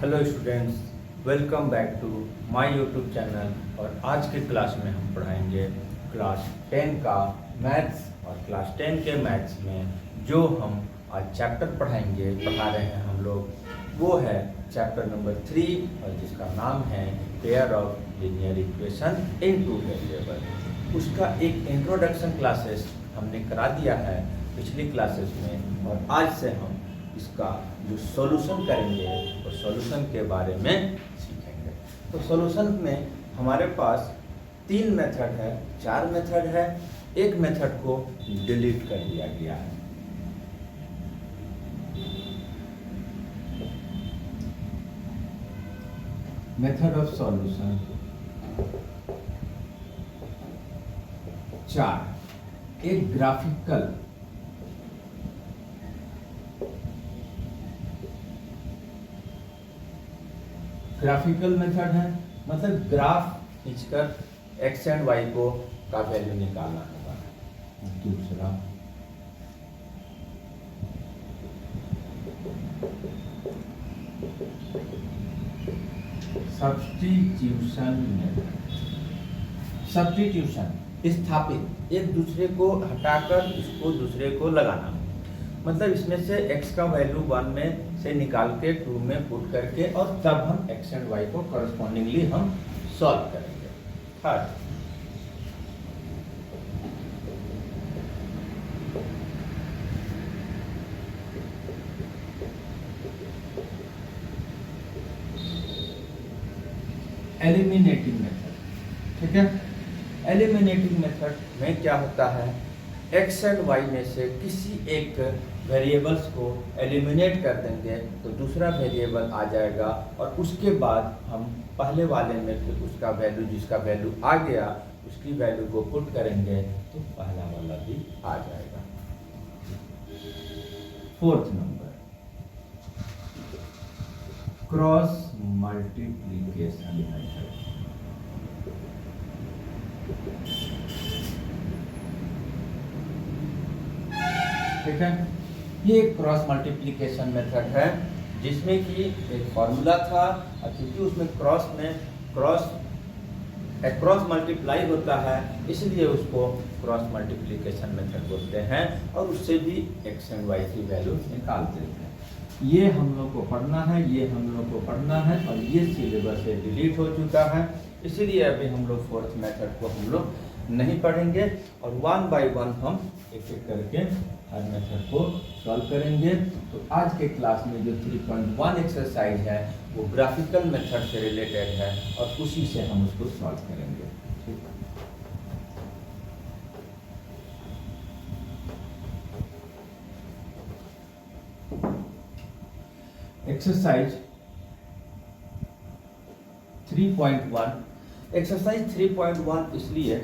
Hello students, welcome back to my YouTube channel. और आज के क्लास में हम पढ़ाएंगे क्लास 10 का मैथ्स। और क्लास 10 के मैथ्स में जो हम आज चैप्टर पढ़ा रहे हैं हम लोग, वो है चैप्टर नंबर 3, और जिसका नाम है pair of linear equation in two variable. उसका एक इंट्रोडक्शन क्लासेस हमने करा दिया है पिछली क्लासेस में, और आज से हम इसका जो सॉल्यूशन करेंगे वो सॉल्यूशन के बारे में सीखेंगे। तो सॉल्यूशन में हमारे पास 3 मेथड है, 4 मेथड है। एक मेथड को डिलीट कर दिया गया है। मेथड ऑफ सॉल्यूशन 4, एक ग्राफिकल मेथड है, मतलब ग्राफ खींचकर एक्स एंड वाई को का वैल्यू निकालना होगा। दूसरा सब्स्टिट्यूशन मेथड। सब्स्टिट्यूशन स्थापित, एक दूसरे को हटाकर इसको दूसरे को लगाना। मतलब इसमें से x का वैल्यू 1 में से निकाल के 2 में पुट करके, और तब हम x एंड y को करस्पॉन्डिंगली हम सॉल्व करेंगे। Third, eliminating method. ठीक है, एलिमिनेटिंग मेथड में क्या होता है, x एंड y में से किसी एक वेरिएबल्स को एलिमिनेट कर देंगे तो दूसरा वेरिएबल आ जाएगा, और उसके बाद हम पहले वाले में फिर उसका वैल्यू, जिसका वैल्यू आ गया उसकी वैल्यू को पुट करेंगे तो पहला वाला भी आ जाएगा। Fourth number, cross multiplication method. ठीक है, ये क्रॉस मल्टीप्लिकेशन मेथड है, जिसमें कि एक फॉर्मूला था, और क्योंकि उसमें क्रॉस मल्टीप्लाई होता है, इसलिए उसको क्रॉस मल्टीप्लिकेशन मेथड बोलते हैं, और उससे भी एक्स एंड वाई की वैल्यू निकाल देते हैं। ये हम लोग को पढ़ना है, ये हम लोग को पढ़ना है, और ये सिलेबस से डिलीट हो चुका है, इसलिए अभी हम लोग फोर्थ मेथड को हम लोग नहीं पढ़ेंगे, और 1 बाय 1 हम एक एक करके हर मेथड को सॉल्व करेंगे। तो आज के क्लास में जो 3.1 एक्सरसाइज है वो ग्राफिकल मेथड से रिलेटेड है, और उसी से हम उसको सॉल्व करेंगे। एक्सरसाइज 3.1। एक्सरसाइज 3.1 इसलिए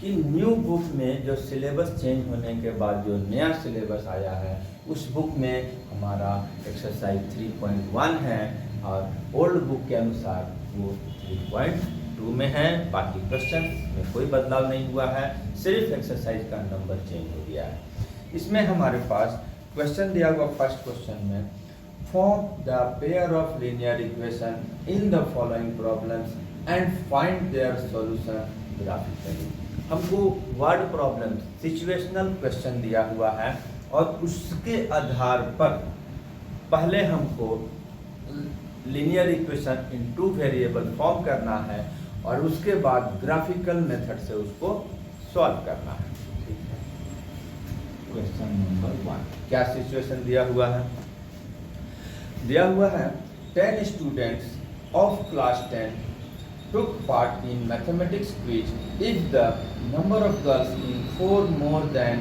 कि न्यू बुक में जो सिलेबस चेंज होने के बाद जो नया सिलेबस आया है, उस बुक में हमारा एक्सरसाइज 3.1 है, और ओल्ड बुक के अनुसार वो 3.2 में है। बाकी क्वेश्चन में कोई बदलाव नहीं हुआ है, सिर्फ एक्सरसाइज का नंबर चेंज हो गया है। इसमें हमारे पास क्वेश्चन दिया हुआ, फर्स्ट क्वेश्चन में, form the pair of linear equation in the following problems and find their solution graphically. हमको वर्ड प्रॉब्लम, सिचुएशनल क्वेश्चन दिया हुआ है, और उसके आधार पर पहले हमको linear equation in 2 variable form करना है, और उसके बाद ग्राफिकल मेथड से उसको सॉल्व करना है। ठीक है, क्वेश्चन नंबर 1, क्या सिचुएशन दिया हुआ है? दिया हुआ है 10 students of class 10 took part in mathematics quiz. If the number of girls is 4 more than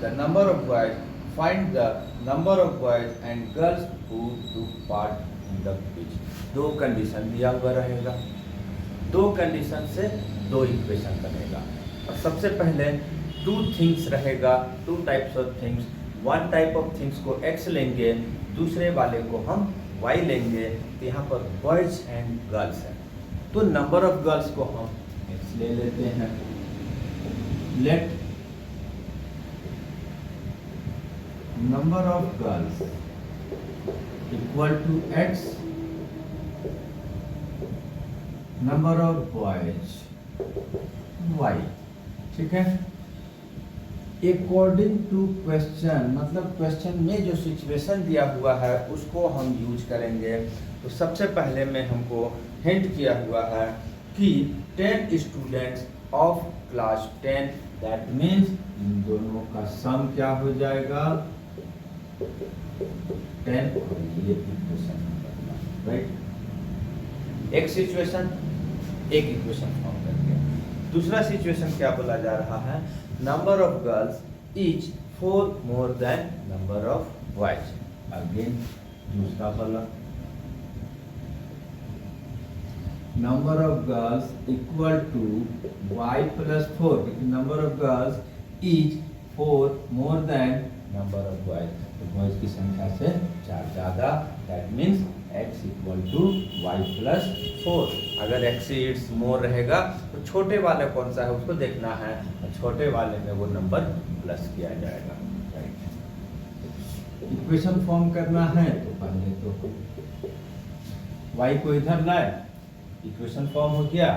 the number of boys, find the number of boys and girls who took part in the quiz. 2 condition दिया हुआ रहेगा, 2 condition से 2 equation बनेगा। और सबसे पहले 2 things रहेगा, 2 types of things. 1 type of things को x लेंगे, दूसरे वाले को हम y लेंगे। तो यहाँ पर बॉयज एंड गर्ल्स है, तो नंबर ऑफ गर्ल्स को हम x ले लेते हैं। Let number of girls equal to x number of boys y, ठीक है। अकॉर्डिंग टू क्वेश्चन, मतलब क्वेश्चन में जो सिचुएशन दिया हुआ है उसको हम यूज करेंगे। तो सबसे पहले में हमको हिंट किया हुआ है कि 10 students of class 10, that means इन दोनों का सम क्या हो जाएगा 10, और ये इक्वेशन राइट। एक सिचुएशन, एक इक्वेशन फॉर्म करके। दूसरा सिचुएशन क्या बोला जा रहा है, number of girls is 4 more than number of boys. Again दूसरा वाला, number of girls equal to y plus 4, number of girls is 4 more than number of boys. तो बॉयज की संख्या से 4 ज़्यादा, that means x equal to y plus 4। अगर x it's more रहेगा तो छोटे वाले कौन सा है उसको देखना है, और छोटे वाले में वो नंबर प्लस किया जाएगा, राइट। इक्वेशन फॉर्म करना है तो पहले तो y को इधर लाए, इक्वेशन फॉर्म हो गया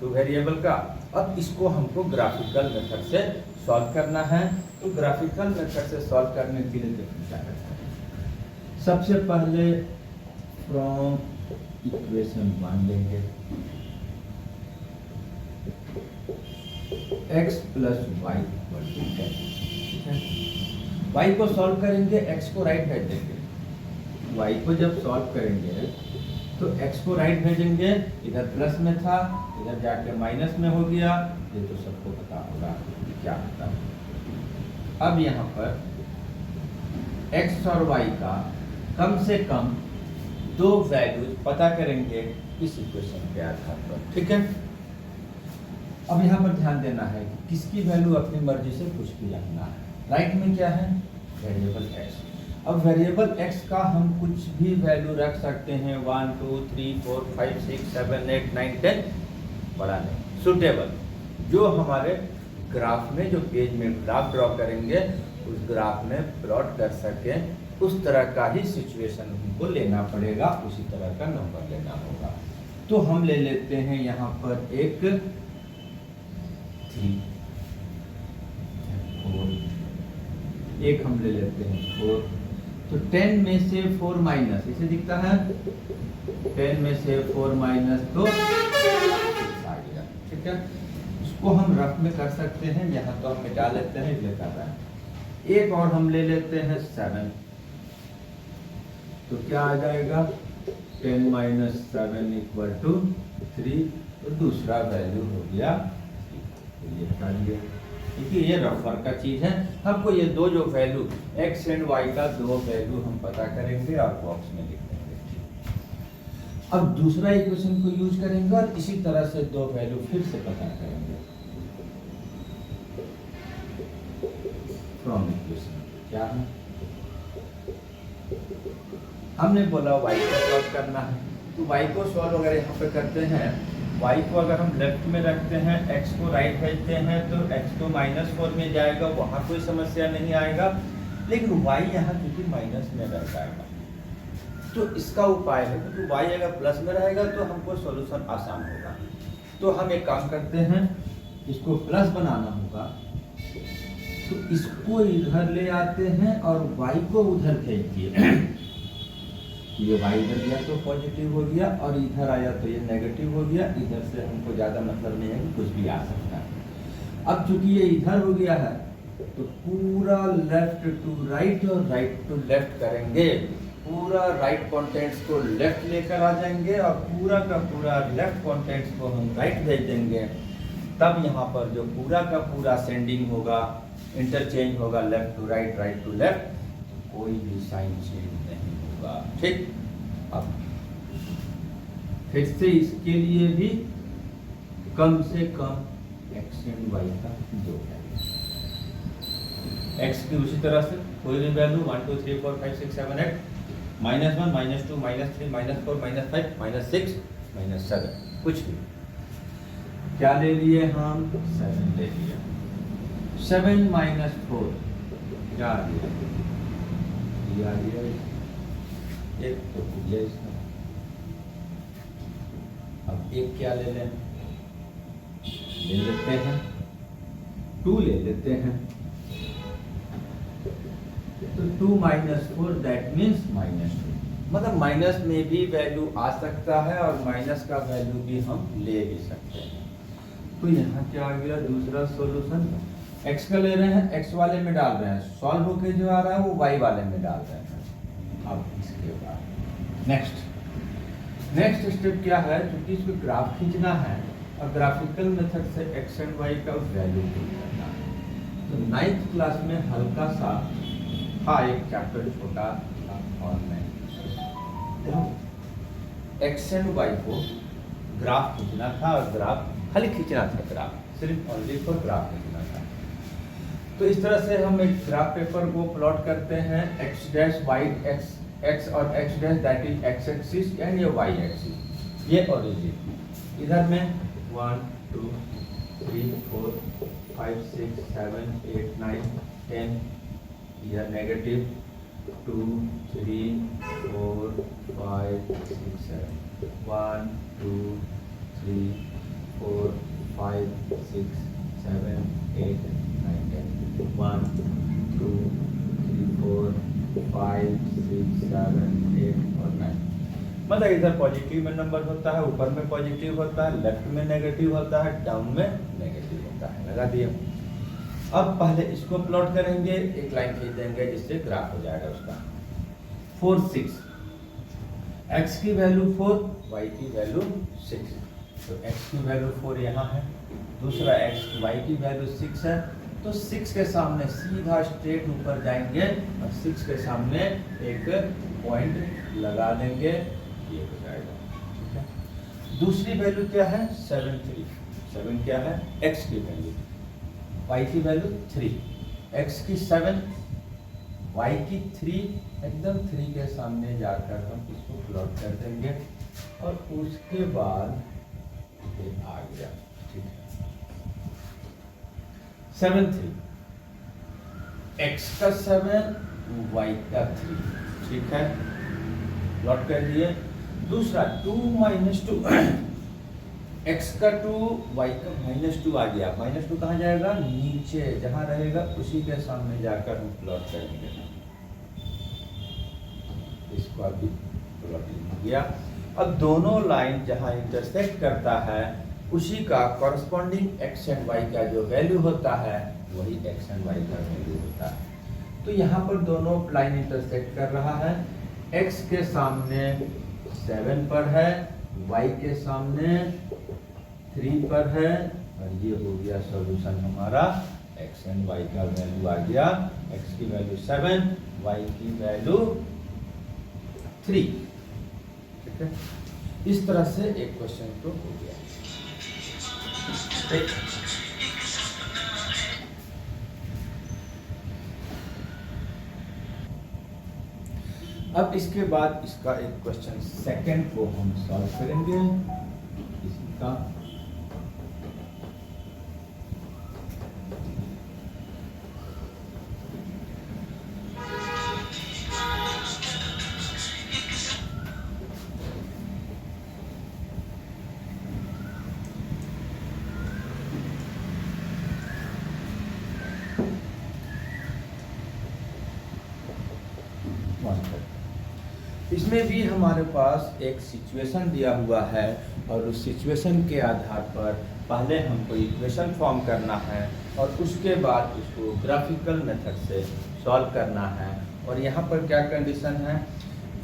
2 वेरिएबल का। अब इसको हमको ग्राफिकल मेथड से सॉल्व करना है। तो ग्राफिकल मेथड से सॉल्व करने के लिए देखिए क्या करते हैं। सबसे पहले फ्रॉम इक्वेशन 1 लेंगे, x plus y equal to 10, ठीक है। y को सॉल्व करेंगे, x को राइट भेज देंगे। y को जब सॉल्व करेंगे तो x को राइट भेजेंगे, इधर प्लस में था इधर जाके माइनस में हो गया, ये तो सबको पता होगा क्या होता है। अब यहाँ पर x और y का कम से कम 2 वैल्यूज पता करेंगे इस इक्वेशन के आधार पर, ठीक है। अब यहाँ पर ध्यान देना है कि किसकी वैल्यू अपनी मर्जी से कुछ भी रखना है। राइट में क्या है, वेरिएबल x। अब वेरिएबल x का हम कुछ भी वैल्यू रख सकते हैं, 1 2 3 4 5 6 7 8 9 10, बड़ा नहीं, सुटेबल, जो हमारे ग्राफ में जो पेज में ग्राफ ड्रॉ करेंगे उस ग्राफ में प्लॉट कर सके, उस तरह का ही सिचुएशन हमको लेना पड़ेगा, उसी तरह का नंबर लेना होगा। तो हम ले लेते हैं यहाँ पर एक 3, एक हम ले लेते हैं 4। तो 10 में से 4 माइनस, इसे दिखता है 10 में से 4 माइनस तो 6 आ गया, ठीक है। इसको हम रफ में कर सकते हैं, यहाँ तो हम मिटा लेते हैं, इसलिए कर रहा है। एक और हम ले लेते हैं 7, तो क्या आ जाएगा 10 माइनस 7 इक्वल टू 3, तो दूसरा वैल्यू हो गया, ये हटा दिया। देखिए ये रफर का चीज है, हमको ये दो जो वैल्यू x एंड y का 2 वैल्यू हम पता करेंगे और बॉक्स में लिख देंगे। अब दूसरा इक्वेशन को यूज करेंगे और इसी तरह से 2 वैल्यू फिर से पता करेंगे फ्रॉम इक्वेशन। क्या है, हमने बोला y को सॉल्व करना है, तो y को सॉल्व अगर यहाँ पे करते हैं, y को अगर हम लेफ्ट में रखते हैं, x को राइट भेजते हैं, तो x तो -4 में जाएगा, वहाँ कोई समस्या नहीं आएगा। लेकिन y यहाँ क्योंकि माइनस में रह जाएगा, तो इसका उपाय है, क्योंकि y अगर प्लस में रहेगा तो हमको सॉल्यूशन आसान होगा। तो हम एक काम करते हैं, इसको प्लस बनाना होगा, तो इसको इधर ले आते हैं और y को उधर भेज दिए। ये y इधर गया तो पॉजिटिव हो गया, और इधर आया तो ये नेगेटिव हो गया। इधर से हमको ज़्यादा मतलब नहीं है कि कुछ भी आ सकता है। अब चूंकि ये इधर हो गया है, तो पूरा लेफ्ट टू राइट और राइट टू लेफ्ट करेंगे, पूरा राइट कंटेंट्स को लेफ्ट लेकर आ जाएंगे और पूरा का पूरा लेफ्ट कंटेंट्स को हम राइट भेज देंगे। तब यहाँ पर जो पूरा का पूरा सेंडिंग होगा, इंटरचेंज होगा left to right, right to left, तो कोई भी साइन चेंज नहीं होगा, ठीक। अब फिर से इसके लिए भी कम से कम x एंड y का 2 वैल्यू, x की उसी तरह से कोई भी वैल्यू 1 2 3 4 5 6 7 8, -1 -2 -3 -4 -5 -6 -7, कुछ भी। क्या ले लिए हम, 7 ले लिया। 7 - 4 क्या आ गया, ये आ गया, एक तो हो गया इसका। अब एक क्या ले लें, ले लेते हैं 2 ले लेते हैं, तो 2 माइनस 4 दैट मीन्स -2, मतलब माइनस में भी वैल्यू आ सकता है और माइनस का वैल्यू भी हम ले भी सकते हैं। तो यहाँ क्या आ गया दूसरा सॉल्यूशन, x का ले रहे हैं x वाले में डाल रहे हैं, सॉल्व होके जो आ रहा है वो y वाले में डाल रहे हैं। अब इसके बाद नेक्स्ट स्टेप क्या है, क्योंकि इसको ग्राफ खींचना है और ग्राफिकल मेथड से x एंड y का वैल्यू करना है। तो 9th क्लास में हल्का सा था एक चैप्टर छोटा था और मैं x एंड y को ग्राफ खींचना था और ग्राफ खाली खींचना था, ग्राफ सिर्फ ओनली फॉर ग्राफ खींचना था। तो इस तरह से हम एक ग्राफ पेपर को प्लॉट करते हैं, x डैश y x और x dash that is x axis and ये y एक्सिस, ये ओरिजिन इधर में 1 2 3 4 5 6 7 8 9 10, यह नेगेटिव 2 3 4 5 6 7 1 2 3 4 5 6 7 8 9 10 1 2 3 4 5 6 7 8 और 9, मतलब इधर पॉजिटिव में नंबर होता है, ऊपर में पॉजिटिव होता है, लेफ्ट में नेगेटिव होता है, डाउन में नेगेटिव होता है। लगा दिए। अब पहले इसको प्लॉट करेंगे, एक लाइन खींच देंगे जिससे ग्राफ हो जाएगा उसका। 4 6, x की वैल्यू 4, y की वैल्यू 6, तो x की वैल्यू 4 यहाँ है, दूसरा y की वैल्यू 6 है, तो 6 के सामने सीधा स्ट्रेट ऊपर जाएंगे और 6 के सामने एक पॉइंट लगा देंगे, ये हो जाएगा। ठीक है, दूसरी वैल्यू क्या है 7 3, 7 क्या है x की वैल्यू, y की वैल्यू 3, x की 7 y की 3, एकदम 3 के सामने जाकर हम इसको प्लॉट कर देंगे और उसके बाद ये आ गया। ठीक है, 7 3, x का 7 y का 3, ठीक है, प्लॉट कर दिए। दूसरा 2 - 2, x का 2 y का -2 आ गया, -2 कहाँ जाएगा, नीचे जहां रहेगा उसी के सामने जाकर हम प्लॉट करेंगे, इसको अभी प्लॉटिंग हो गया। अब दोनों लाइन जहां इंटरसेक्ट करता है उसी का कॉरस्पॉन्डिंग x एंड y का जो वैल्यू होता है वही x एंड y का वैल्यू होता है। तो यहाँ पर दोनों लाइन इंटरसेक्ट कर रहा है, x के सामने 7 पर है, y के सामने 3 पर है, और ये हो गया सॉल्यूशन हमारा। x एंड y का वैल्यू आ गया, x की वैल्यू 7, y की वैल्यू 3। ठीक है, इस तरह से एक क्वेश्चन तो हो गया। अब इसके बाद इसका एक क्वेश्चन सेकंड को हम सॉल्व करेंगे। इसका इसमें भी हमारे पास एक सिचुएशन दिया हुआ है और उस सिचुएशन के आधार पर पहले हमको इक्वेशन फॉर्म करना है और उसके बाद उसको ग्राफिकल मेथड से सॉल्व करना है। और यहाँ पर क्या कंडीशन है,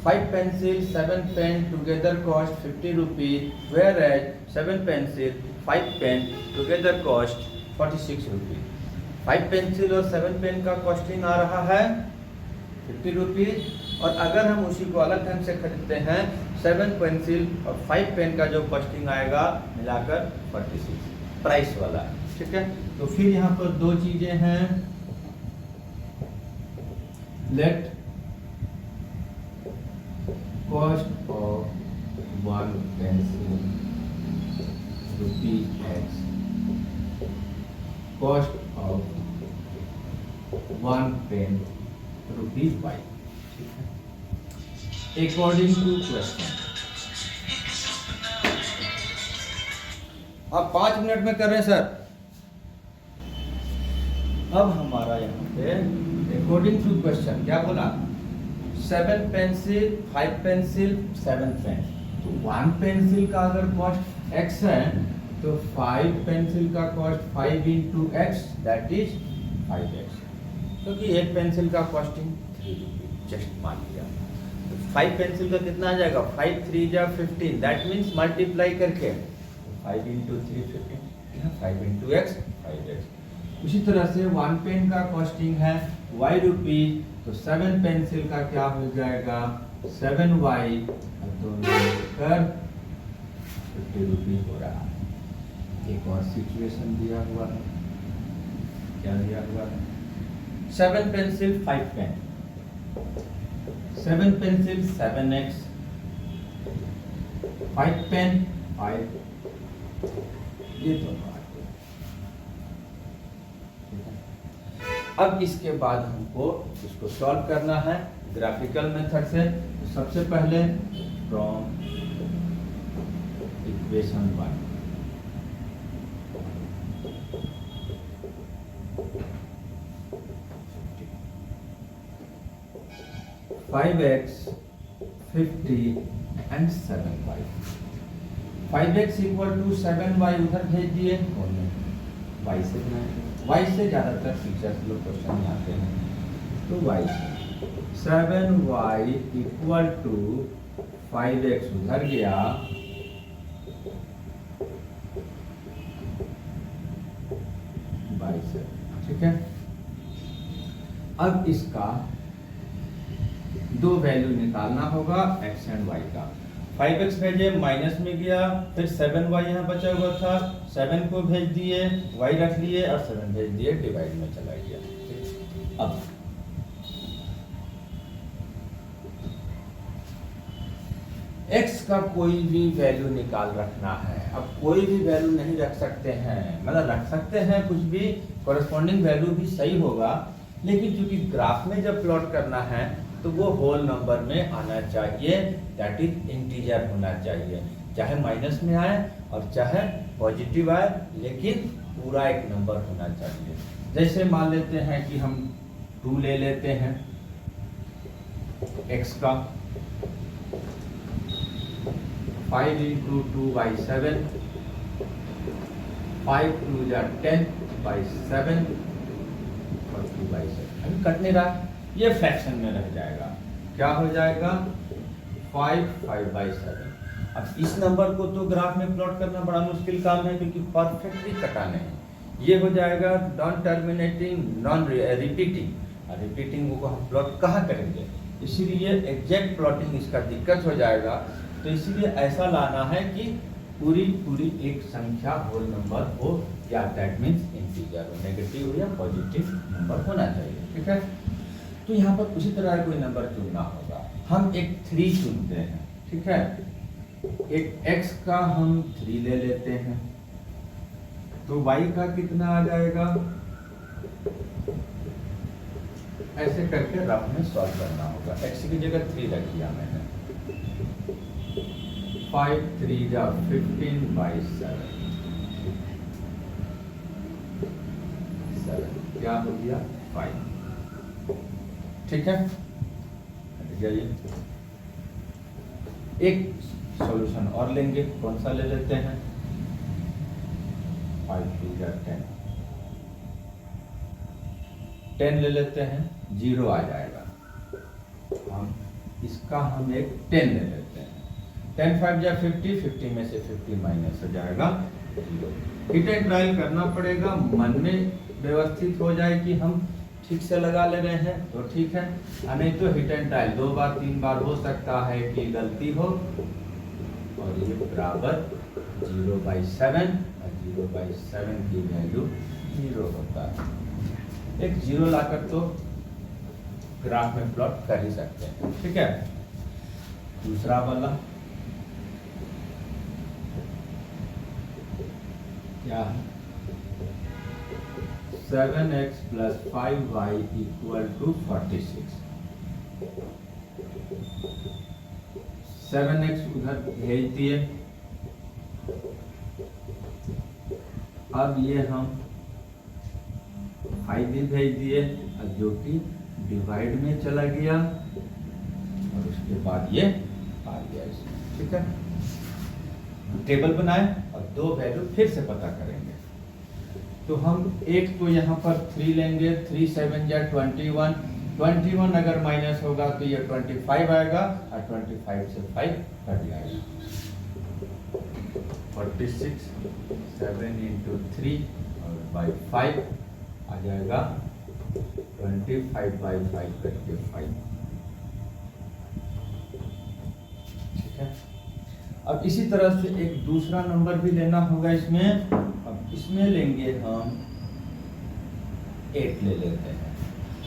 5 pencil 7 pen together cost 50 rupees, whereas 7 pencil 5 pen together cost 46 rupees. 5 pencil और 7 पेन का कॉस्टिंग आ रहा है 50 रुपीज, और अगर हम उसी को अलग ढंग से खरीदते हैं 7 पेंसिल और 5 पेन का जो कॉस्टिंग आएगा मिलाकर 46 प्राइस वाला। ठीक है, तो फिर यहाँ पर दो चीजें हैं, let cost of 1 pencil ₹X, cost of 1 pen ₹Y। According to question, आप 5 मिनट में कर रहे हैं सर। अब हमारा यहाँ पे अकॉर्डिंग टू क्वेश्चन क्या बोला, 7 पेंसिल, 5 पेंसिल, 7 पेन। तो 1 पेंसिल का अगर कॉस्ट x है तो 5 पेंसिल का cost 5 into x that is 5x, क्योंकि एक पेंसिल का कॉस्टिंग 3 रुपीज जस्ट मान लिया। तो 5 पेंसिल का कितना आ जाएगा, 5 3 जा 15, दैट मीन्स मल्टीप्लाई करके 5 इंटू 3 15, 5 इंटू एक्स 5x। उसी तरह से 1 पेन का कॉस्टिंग है y रुपीज, तो 7 पेंसिल का क्या हो जाएगा 7y, दोनों मिलकर 50 रुपीज हो रहा है। एक और सिचुएशन दिया हुआ है, क्या दिया हुआ है, 7 pencil 5 pen, 7 pencil 7x, 5 pen 5, ये दोनों आ गए। अब इसके बाद हमको इसको सॉल्व करना है ग्राफिकल मेथड से। तो सबसे पहले from equation 1, 5x 50 and 7y, 5x equal to 7y उधर भेज दिए, y से बनाए, y से ज़्यादातर टीचर्स लोग क्वेश्चन आते हैं। तो y से 7y इक्वल टू 5x उधर गया, y से, ठीक है। अब इसका दो वैल्यू निकालना होगा x एंड y का। 5x भेजे माइनस में गया, फिर 7y यहाँ बचा हुआ था, 7 को भेज दिए, y रख लिए और 7 भेज दिए, डिवाइड में चला गया। अब x का कोई भी वैल्यू निकाल रखना है। अब कोई भी वैल्यू नहीं रख सकते हैं, मतलब रख सकते हैं कुछ भी, कॉरेस्पॉन्डिंग वैल्यू भी सही होगा, लेकिन चूंकि ग्राफ में जब प्लॉट करना है तो वो होल नंबर में आना चाहिए, दैट इज इंटीजर होना चाहिए, चाहे माइनस में आए और चाहे पॉजिटिव आए, लेकिन पूरा एक नंबर होना चाहिए। जैसे मान लेते हैं कि हम 2 ले लेते हैं x का, 5 इंटू 2 by 7, 5 2 जा 10 by 7 और 2 by 7, अभी कट नहीं रहा, ये फ्रैक्शन में रह जाएगा। क्या हो जाएगा 5 5 by 7। अब इस नंबर को तो ग्राफ में प्लॉट करना बड़ा मुश्किल काम है, क्योंकि परफेक्टली कटा नहीं। ये हो जाएगा नॉन टर्मिनेटिंग नॉन रिपीटिंग, और रिपीटिंग को हम प्लॉट कहाँ करेंगे, इसीलिए एग्जैक्ट प्लॉटिंग इसका दिक्कत हो जाएगा। तो इसीलिए ऐसा लाना है कि पूरी पूरी एक संख्या होल नंबर हो, या दैट मीन्स इंटीजर हो, नेगेटिव हो या पॉजिटिव नंबर होना चाहिए, ठीक है। तो यहाँ पर उसी तरह कोई नंबर चुनना होगा। हम एक 3 चुनते हैं, ठीक है, एक x का हम 3 ले लेते हैं, तो y का कितना आ जाएगा, ऐसे करके रफ में सॉल्व करना होगा। x की जगह 3 रख दिया मैंने, 5 3 जा 15 by 7, क्या हो गया 5, ठीक है। जाइए एक सॉल्यूशन और लेंगे, कौन सा ले लेते हैं, 5 2 जा 10, 10 ले लेते हैं, 0 आ जाएगा। हम इसका हम एक 10 ले लेते हैं, 10 5 जा 50, 50 में से 50 माइनस हो जाएगा 0। हिट एंड ट्रायल करना पड़ेगा, मन में व्यवस्थित हो जाए कि हम ठीक से लगा ले रहे हैं तो ठीक है, नहीं तो हिट एंड ट्रायल 2 बार 3 बार हो सकता है कि गलती हो, और ये बराबर 0 by 7, और 0 by 7 की वैल्यू 0 होता है। एक 0 लाकर तो ग्राफ में प्लॉट कर ही सकते हैं, ठीक है। दूसरा वाला क्या है, 7x plus 5y equal to 46, 7x उधर भेज दिए, अब ये हम 5 भी भेज दिए, अब जो कि डिवाइड में चला गया और उसके बाद ये आ गया इसमें। ठीक है, टेबल बनाए और दो वैल्यू फिर से पता करेंगे। तो हम एक तो यहाँ पर 3 लेंगे, 3 7 या 21, 21 अगर माइनस होगा तो ये 25 आएगा और 25 से 5 कट जाएगा, 46 7 इंटू 3 और बाई 5 आ जाएगा 25 बाई 5 करके 5। ठीक है, अब इसी तरह से एक दूसरा नंबर भी लेना होगा इसमें। अब इसमें लेंगे हम 8 ले लेते हैं,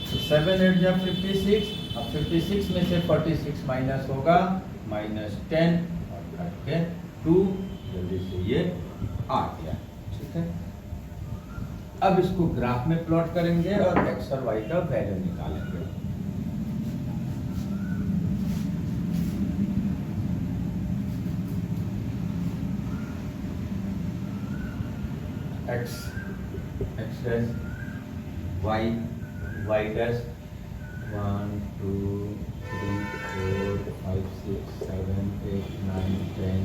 तो 7 8 जा 56, अब 56 में से 46 माइनस होगा -10 और कट के 2, जल्दी से ये आ गया। ठीक है, अब इसको ग्राफ में प्लॉट करेंगे और x और y का वैल्यू निकालेंगे। x डैश y डैश 1 2 3 4 5 6 7 8 9 10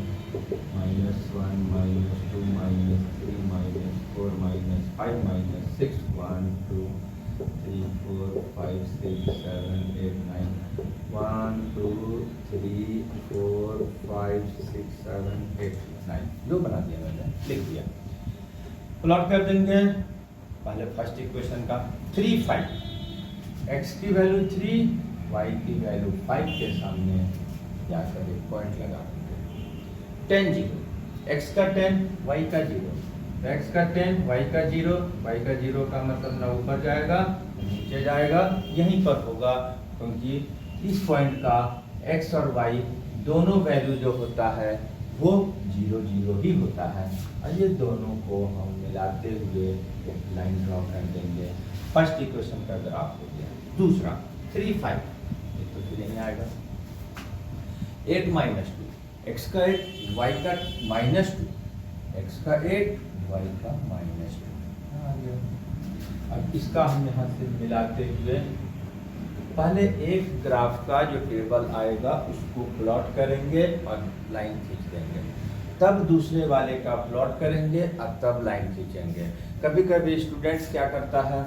-1 -2 -3 -4 -5 -6 1 2 3 4 5 6 7 8 9 1 2 3 4 5 6 7 8 9 जो बना दिया मैंने, लिख दिया। प्लॉट कर देंगे पहले फर्स्ट इक्वेशन का 3 5, x की वैल्यू 3, y की वैल्यू 5 के सामने जाकर एक पॉइंट लगा देंगे। 10 0, x का 10 y का 0, x का 10 y का 0, y का 0 का मतलब ना ऊपर जाएगा नीचे जाएगा, यहीं पर होगा, क्योंकि इस पॉइंट का x और y दोनों वैल्यू जो होता है वो 0 0 ही होता है। और ये दोनों को हम मिलाते हुए एक लाइन ड्रॉ कर देंगे। फर्स्ट इक्वेशन का ग्राफ हो गया। दूसरा 3 5, ये तो फिर यहीं आएगा 8 -2, x का 8 y का -2, x का 8 y का -2 आ गया। अब इसका हम यहाँ से मिलाते हुए पहले एक ग्राफ का जो टेबल आएगा उसको प्लॉट करेंगे और लाइन खींच देंगे, तब दूसरे वाले का प्लॉट करेंगे और तब लाइन खींचेंगे। कभी कभी स्टूडेंट्स क्या करता है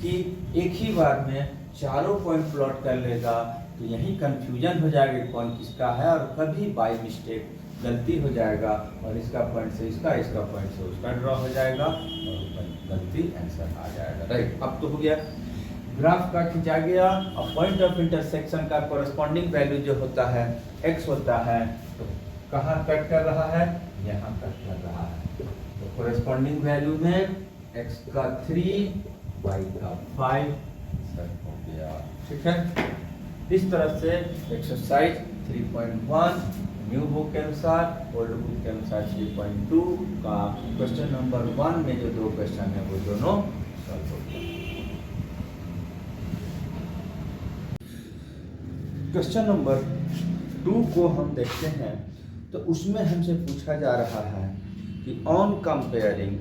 कि एक ही बार में चारों पॉइंट प्लॉट कर लेगा, तो यही कंफ्यूजन हो जाएगा कौन किसका है, और कभी बाय मिस्टेक गलती हो जाएगा और इसका पॉइंट से इसका, इसका पॉइंट से उसका ड्रॉ हो जाएगा और गलती आंसर आ जाएगा। राइट, अब तो हो गया, ग्राफ का खींचा गया। और पॉइंट ऑफ इंटरसेक्शन का कोरस्पॉन्डिंग वैल्यू जो होता है x होता है, तो कहाँ कट कर रहा है, यहाँ कट कर रहा है, तो कोरस्पॉन्डिंग वैल्यू में x का 3 y का 5 आंसर हो गया। ठीक है, इस तरह से एक्सरसाइज 3.1 न्यू बुक के अनुसार, ओल्ड बुक के अनुसार 3.2 का क्वेश्चन नंबर 1 में जो दो क्वेश्चन है वो दोनों सॉल्व हो गया। क्वेश्चन नंबर 2 को हम देखते हैं, तो उसमें हमसे पूछा जा रहा है कि on comparing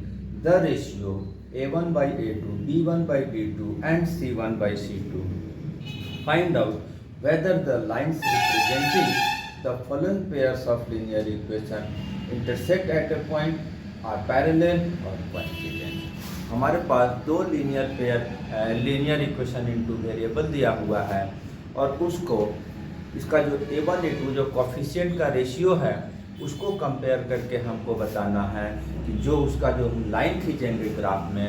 the ratio a1/a2, b1/b2 and c1/c2 find out whether the lines representing the following pairs of linear equation intersect at a point, are parallel or coincident। हमारे पास दो लीनियर इक्वेशन इनटू वेरिएबल दिया हुआ है, और उसको इसका जो a1 a2 जो कोफिशिएंट का रेशियो है उसको कंपेयर करके हमको बताना है कि जो उसका जो लाइन खींचेंगे ग्राफ में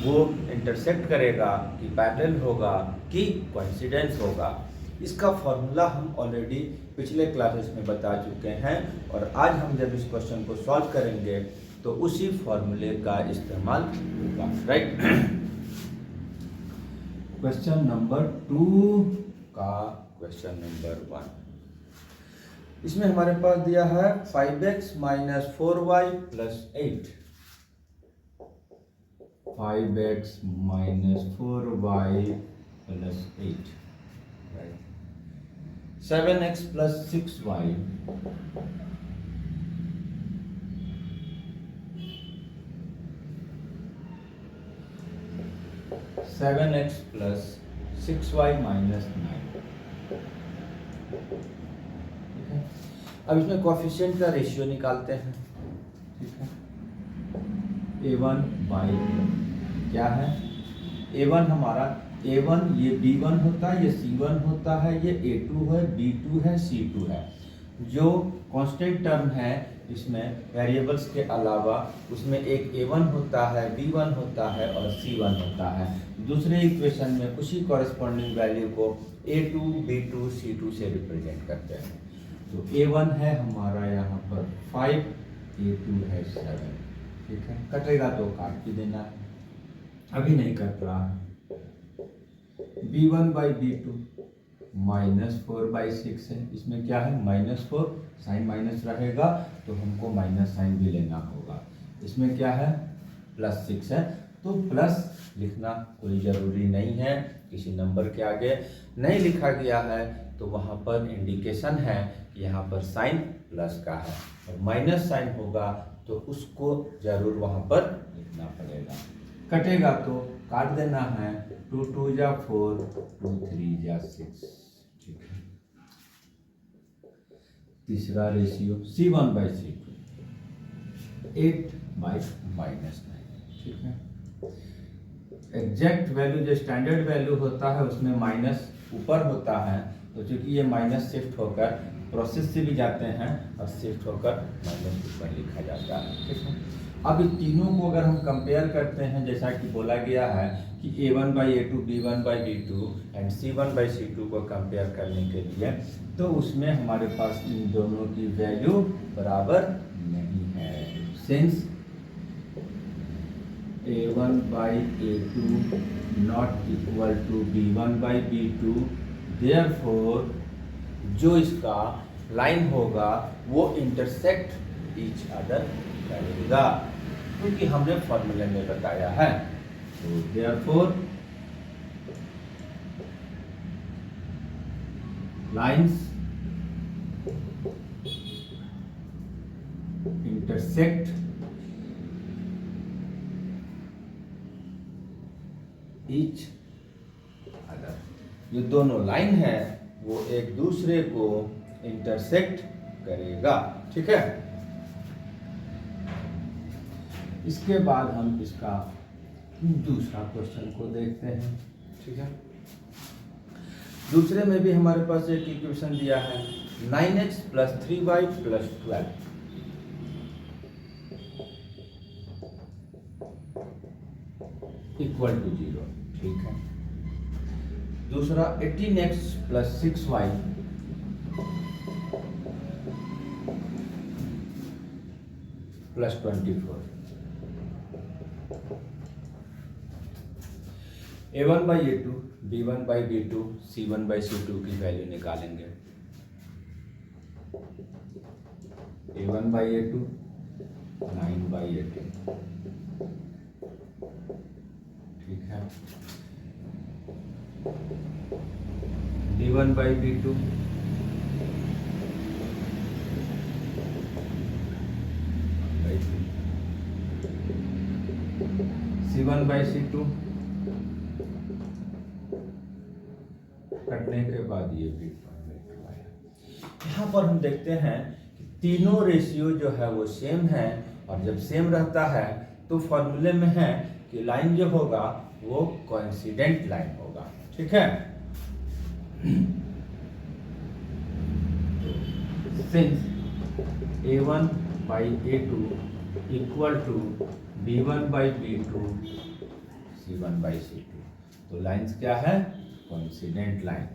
वो इंटरसेक्ट करेगा कि पैरेलल होगा कि कोइंसिडेंस होगा। इसका फॉर्मूला हम ऑलरेडी पिछले क्लासेस में बता चुके हैं, और आज हम जब इस क्वेश्चन को सॉल्व करेंगे तो उसी फॉर्मूले का इस्तेमाल होगा। राइट, क्वेश्चन नंबर 2 का क्वेश्चन नंबर 1, इसमें हमारे पास दिया है 5x - 4y + 8, 5x - 4y + 8, 7x + 6y, 8 7x plus 6y minus 9। ठीक है, अब इसमें कोफिशिएंट का रेशियो निकालते हैं। ठीक है, a1 बाई क्या है, a1 हमारा a1 ये b1 होता है, ये c1 होता है, ये a2 है, b2 है, c2 है। जो कांस्टेंट टर्म है इसमें वेरिएबल्स के अलावा उसमें एक a1 होता है, b1 होता है और c1 होता है। दूसरे इक्वेशन में उसी कॉरेस्पॉन्डिंग वैल्यू को a2, b2, c2 से रिप्रेजेंट करते हैं। तो a1 है हमारा यहाँ पर 5, a2 है 7। ठीक है, कटेगा तो काट भी देना है, अभी नहीं कट रहा है। b1 बाई b2 -4/6 है, इसमें क्या है -4, साइन माइनस रहेगा तो हमको माइनस साइन भी लेना होगा। इसमें क्या है +6 है, तो प्लस लिखना कोई ज़रूरी नहीं है, किसी नंबर के आगे नहीं लिखा गया है तो वहाँ पर इंडिकेशन है कि यहाँ पर साइन प्लस का है, और माइनस साइन होगा तो उसको ज़रूर वहाँ पर लिखना पड़ेगा। कटेगा तो काट देना है, 2 2 जा 4, 2 3 जा 6। ठीक है, तीसरा रेशियो c1/c2 8/-9। ठीक है, एग्जैक्ट वैल्यू जो स्टैंडर्ड वैल्यू होता है उसमें माइनस ऊपर होता है, तो चूंकि ये माइनस शिफ्ट होकर प्रोसेस से भी जाते हैं और शिफ्ट होकर माइनस ऊपर लिखा जाता है। ठीक है, अब इन तीनों को अगर हम कंपेयर करते हैं, जैसा कि बोला गया है कि a1/a2, b1/b2 एंड c1/c2 को कंपेयर करने के लिए, तो उसमें हमारे पास इन दोनों की वैल्यू बराबर नहीं है। Since a1/a2 not equal to b1/b2, therefore जो इसका लाइन होगा वो इंटरसेक्ट ईच अदर करेगा, क्योंकि हमने फॉर्मूले में बताया है। तो therefore lines intersect each other, ये दोनों लाइन है वो एक दूसरे को इंटरसेक्ट करेगा। ठीक है, इसके बाद हम इसका दूसरा क्वेश्चन को देखते हैं। ठीक है, दूसरे में भी हमारे पास एक इक्वेशन दिया है 9x plus 3y plus 12 equal to 0। ठीक है, दूसरा 18x plus 6y plus 24। a1/a2, b1/b2, c1/c2 की वैल्यू निकालेंगे। a1/a2 9/18। ठीक है, b1/b2 c1/c2 कटने के बाद ये भी यहाँ पर हम देखते हैं कि तीनों रेशियो जो है वो सेम है, और जब सेम रहता है तो फॉर्मूले में है कि लाइन जो होगा वो कोइंसिडेंट लाइन होगा। ठीक है, since a1/a2 equal to b1/b2, c1/c2, तो लाइंस क्या है कोइंसिडेंट लाइन।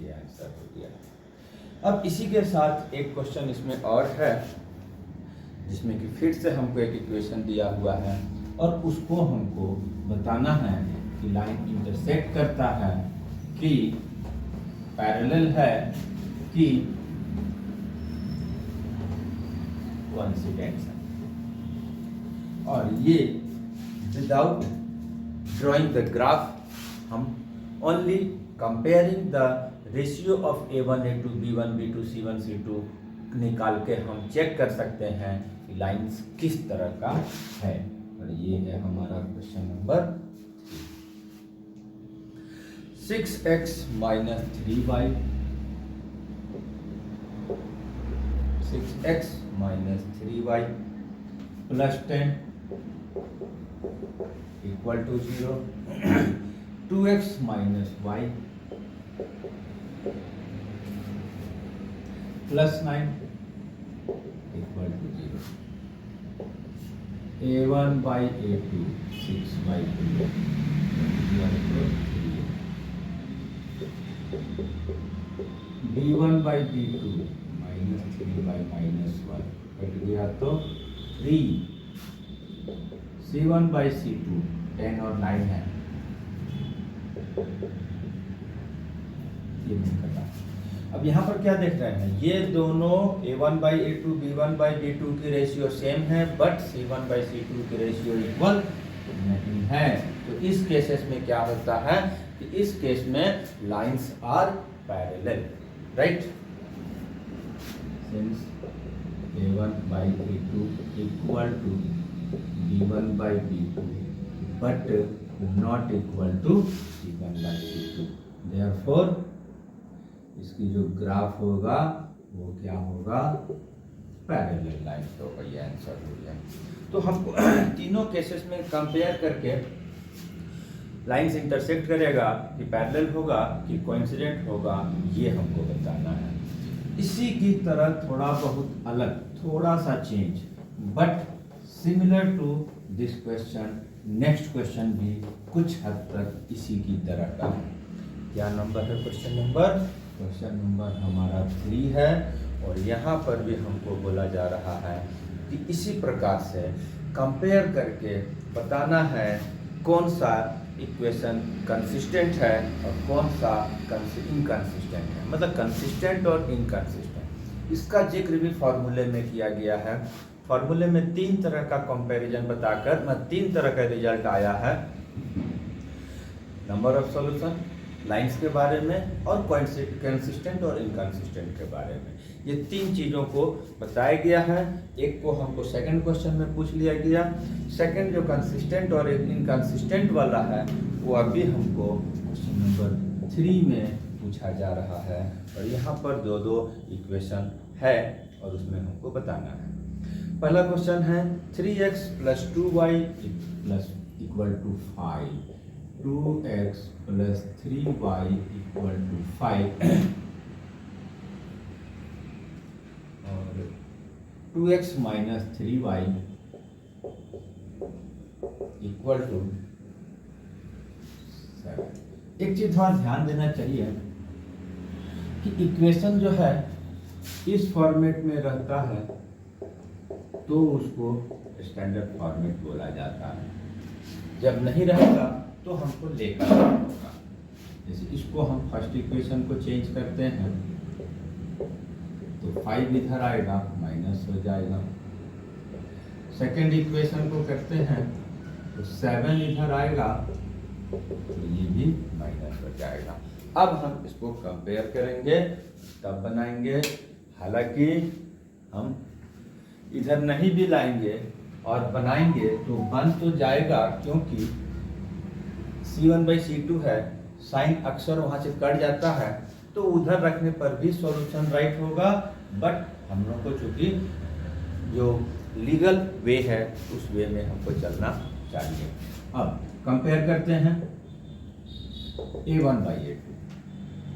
ये आंसर हो गया। अब इसी के साथ एक क्वेश्चन इसमें और है, जिसमें कि फिर से हमको एक इक्वेशन दिया हुआ है और उसको हमको बताना है कि लाइन इंटरसेक्ट करता है कि पैरेलल है कि कोइंसिडेंट है। और ये विदाउट ड्राइंग द ग्राफ, हम only comparing the ratio of a1, a2, b1, b2, c1, c2 निकाल के हम चेक कर सकते हैं कि लाइंस किस तरह का है। और ये है हमारा question number 6x minus 3y 6x minus 3y plus 10 equal to 0 2x minus y plus 9 equal to 0 a1 by a2 6 by 2 b1 by b2 minus 3 by minus 1 cut गया तो 3 c1 by c2 10 और 9 है, ये नहीं कटा। अब यहाँ पर क्या देख रहे हैं, ये दोनों a1 by a2 b1 by b2 की रेशियो सेम है, बट c1 by c2 की रेशियो इक्वल नहीं है। तो इस केसेस में क्या होता है कि इस केस में lines are parallel, right. Since a1 by a2 equal to b1 by b2 but not equal to c1 by c2, therefore इसकी जो ग्राफ होगा वो क्या होगा, पैरेलल लाइन होगा। ये आंसर हो गया। तो हमको तीनों केसेस में कंपेयर करके लाइंस इंटरसेक्ट करेगा कि पैरेलल होगा कि कोइंसिडेंट होगा, ये हमको बताना है। इसी की तरह थोड़ा बहुत अलग, थोड़ा सा change, but similar to this question, next question भी कुछ हद तक इसी की तरह का। क्या नंबर है क्वेश्चन नंबर? क्वेश्चन नंबर हमारा 3 है। और यहाँ पर भी हमको बोला जा रहा है कि इसी प्रकार से कंपेयर करके बताना है कौन सा इक्वेशन कंसिस्टेंट है और कौन सा इनकंसिस्टेंट है, मतलब कंसिस्टेंट और इनकंसिस्टेंट। इसका जिक्र भी फॉर्मूले में किया गया है। फॉर्मूले में 3 तरह का कंपैरिजन बताकर 3 तरह का रिजल्ट आया है, नंबर ऑफ सॉल्यूशन, लाइंस के बारे में और कंसिस्टेंट और इनकंसिस्टेंट के बारे में। ये 3 चीज़ों को बताया गया है। एक को हमको सेकंड क्वेश्चन में पूछ लिया गया, सेकंड जो कंसिस्टेंट और इनकंसिस्टेंट वाला है वो अभी हमको क्वेश्चन नंबर 3 में पूछा जा रहा है। और यहाँ पर 2 इक्वेशन है और उसमें हमको बताना है। पहला क्वेश्चन है 3x plus 2y plus equal to 5, 2x plus 3y equal to 5 और 2x minus 3y equal to 7। एक चीज थोड़ा ध्यान देना चाहिए कि इक्वेशन जो है इस फॉर्मेट में रहता है तो उसको स्टैंडर्ड फॉर्मेट बोला जाता है, जब नहीं रहेगा तो हमको लेकर होगा। जैसे इसको हम फर्स्ट इक्वेशन को चेंज करते हैं तो 5 इधर आएगा, माइनस हो जाएगा। सेकंड इक्वेशन को करते हैं तो 7 इधर आएगा तो ये भी माइनस हो जाएगा। अब हम इसको कंपेयर करेंगे तब बनाएंगे। हालांकि हम इधर नहीं भी लाएंगे और बनाएंगे तो बन तो जाएगा, क्योंकि c1 by c2 है, साइन अक्सर वहाँ से कट जाता है तो उधर रखने पर भी सॉल्यूशन राइट होगा। बट हम लोग को चूंकि जो लीगल वे है उस वे में हमको चलना चाहिए। अब कंपेयर करते हैं a1 by a2,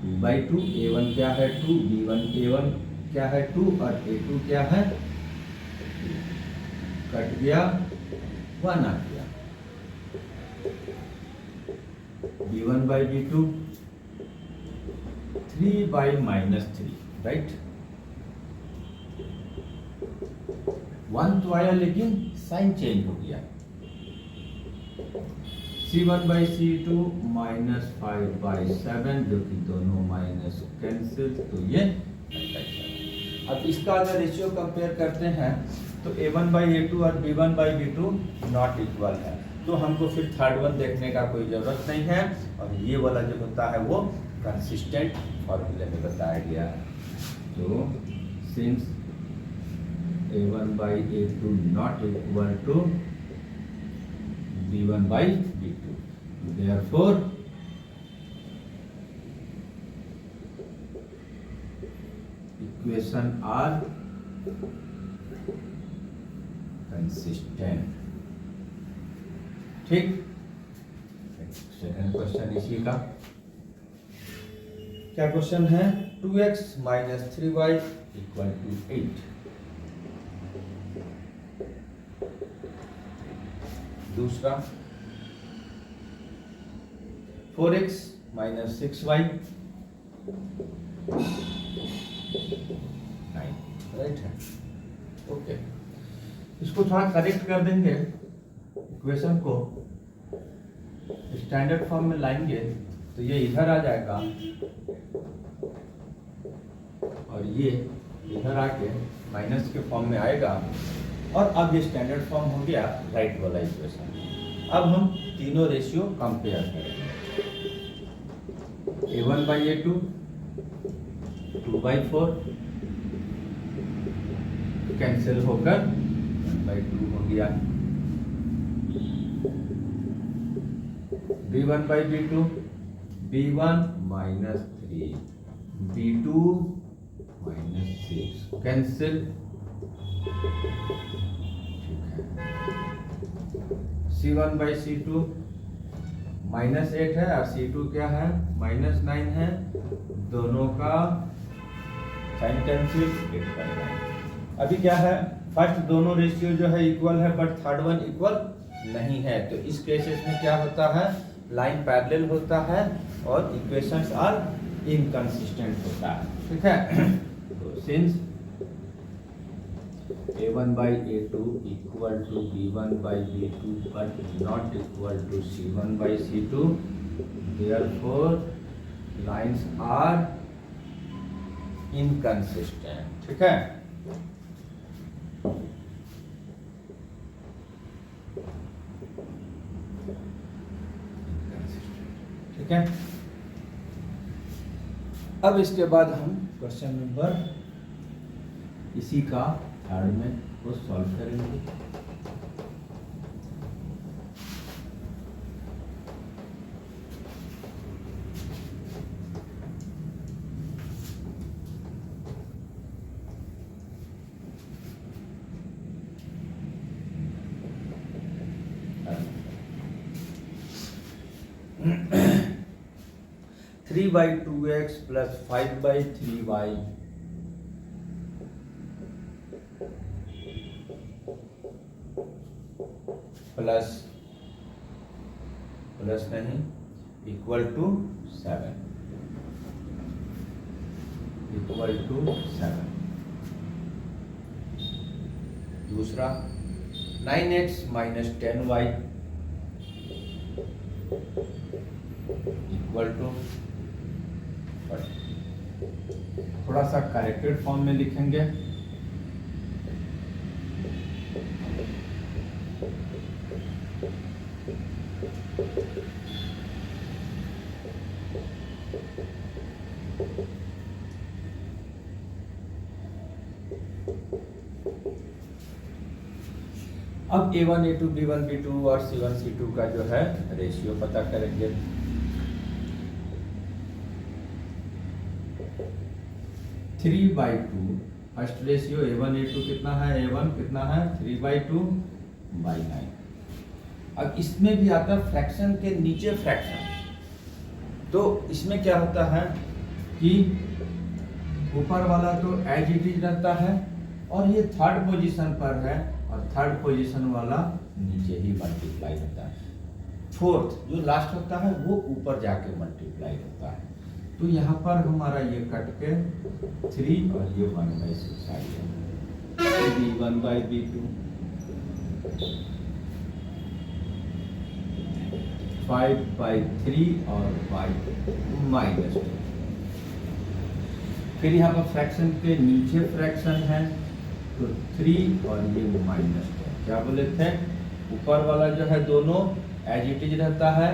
2 by 2, a1 क्या है 2, b1 a1 क्या है 2 और a2 क्या है 2, कट गया 1 आ गया। b1 by b2 3 by minus 3, right. 1 तो आया लेकिन साइन चेंज हो गया। c1 by c2 minus 5 by 7, जो कि दोनों माइनस कैंसिल, तो ये 7। अब इसका अगर रेशियो कंपेयर करते हैं तो a1 by a2 और b1 by b2 not equal है, तो हमको फिर थर्ड वन देखने का कोई ज़रूरत नहीं है। और ये वाला जो होता है वो कंसिस्टेंट फॉर्मूले में बताया गया है। तो since A1/A2 not equal to B1/B2. Therefore equation are consistent. ठीक, सेकंड क्वेश्चन इसी का क्या क्वेश्चन है? 2x minus 3y equal to 8. दूसरा 4x minus 6y 9. राइट है, ओके। इसको थोड़ा करेक्ट कर देंगे, इक्वेशन को स्टैंडर्ड फॉर्म में लाएंगे तो ये इधर आ जाएगा और ये इधर आके माइनस के फॉर्म में आएगा, और अब ये स्टैंडर्ड फॉर्म हो गया राइट वाला इक्वेशन। अब हम तीनों रेशियो कंपेयर करेंगे। A1/A2 2/4 कैंसिल होकर 1/2 हो गया। B1/B2 B1 minus 3 B2 minus 6 cancel, C1/C2 -8 है और C2 क्या है? -9 है। दोनों का साइन कैंसिल 8/9। अभी क्या है, फर्स्ट दोनों रेशियो जो है इक्वल है बट थर्ड वन इक्वल नहीं है, तो इस केसेस में क्या होता है? लाइन पैरेलल होता है और इक्वेशंस आर इनकंसिस्टेंट होता है। ठीक है, तो since A1/A2 equal to B1/B2 but not equal to C1/C2, therefore lines are inconsistent. ठीक है, ठीक है। अब इसके बाद हम क्वेश्चन नंबर इसी का थर्ड में वो सॉल्व करेंगे। Three by 2x plus 5/3y plus नहीं इक्वल टू 7 दूसरा 9x minus 10y equal to, थोड़ा सा करेक्टेड फॉर्म में लिखेंगे। अब A1, A2, B1, B2 और C1, C2 का जो है रेशियो पता करेंगे। Three by two first ratio A1, A2 कितना है? A1 कितना है? 3/2/9। अब इसमें भी आता है फ्रैक्शन के नीचे फ्रैक्शन, तो इसमें क्या होता है कि ऊपर वाला तो एज इट इज रहता है और ये थर्ड पोजीशन पर है और थर्ड पोजीशन वाला नीचे ही मल्टीप्लाई होता है। फोर्थ जो लास्ट होता है वो ऊपर जाके मल्टीप्लाई होता है। तो यहाँ पर हमारा ये कट के 3 और ये 1/6 आ गया। B1/B2 5/3 और y-2। फिर यहाँ पर फ्रैक्शन के नीचे फ्रैक्शन है तो 3 और ये -10। क्या बोले थे? ऊपर वाला जो है दोनों एज इट इज रहता है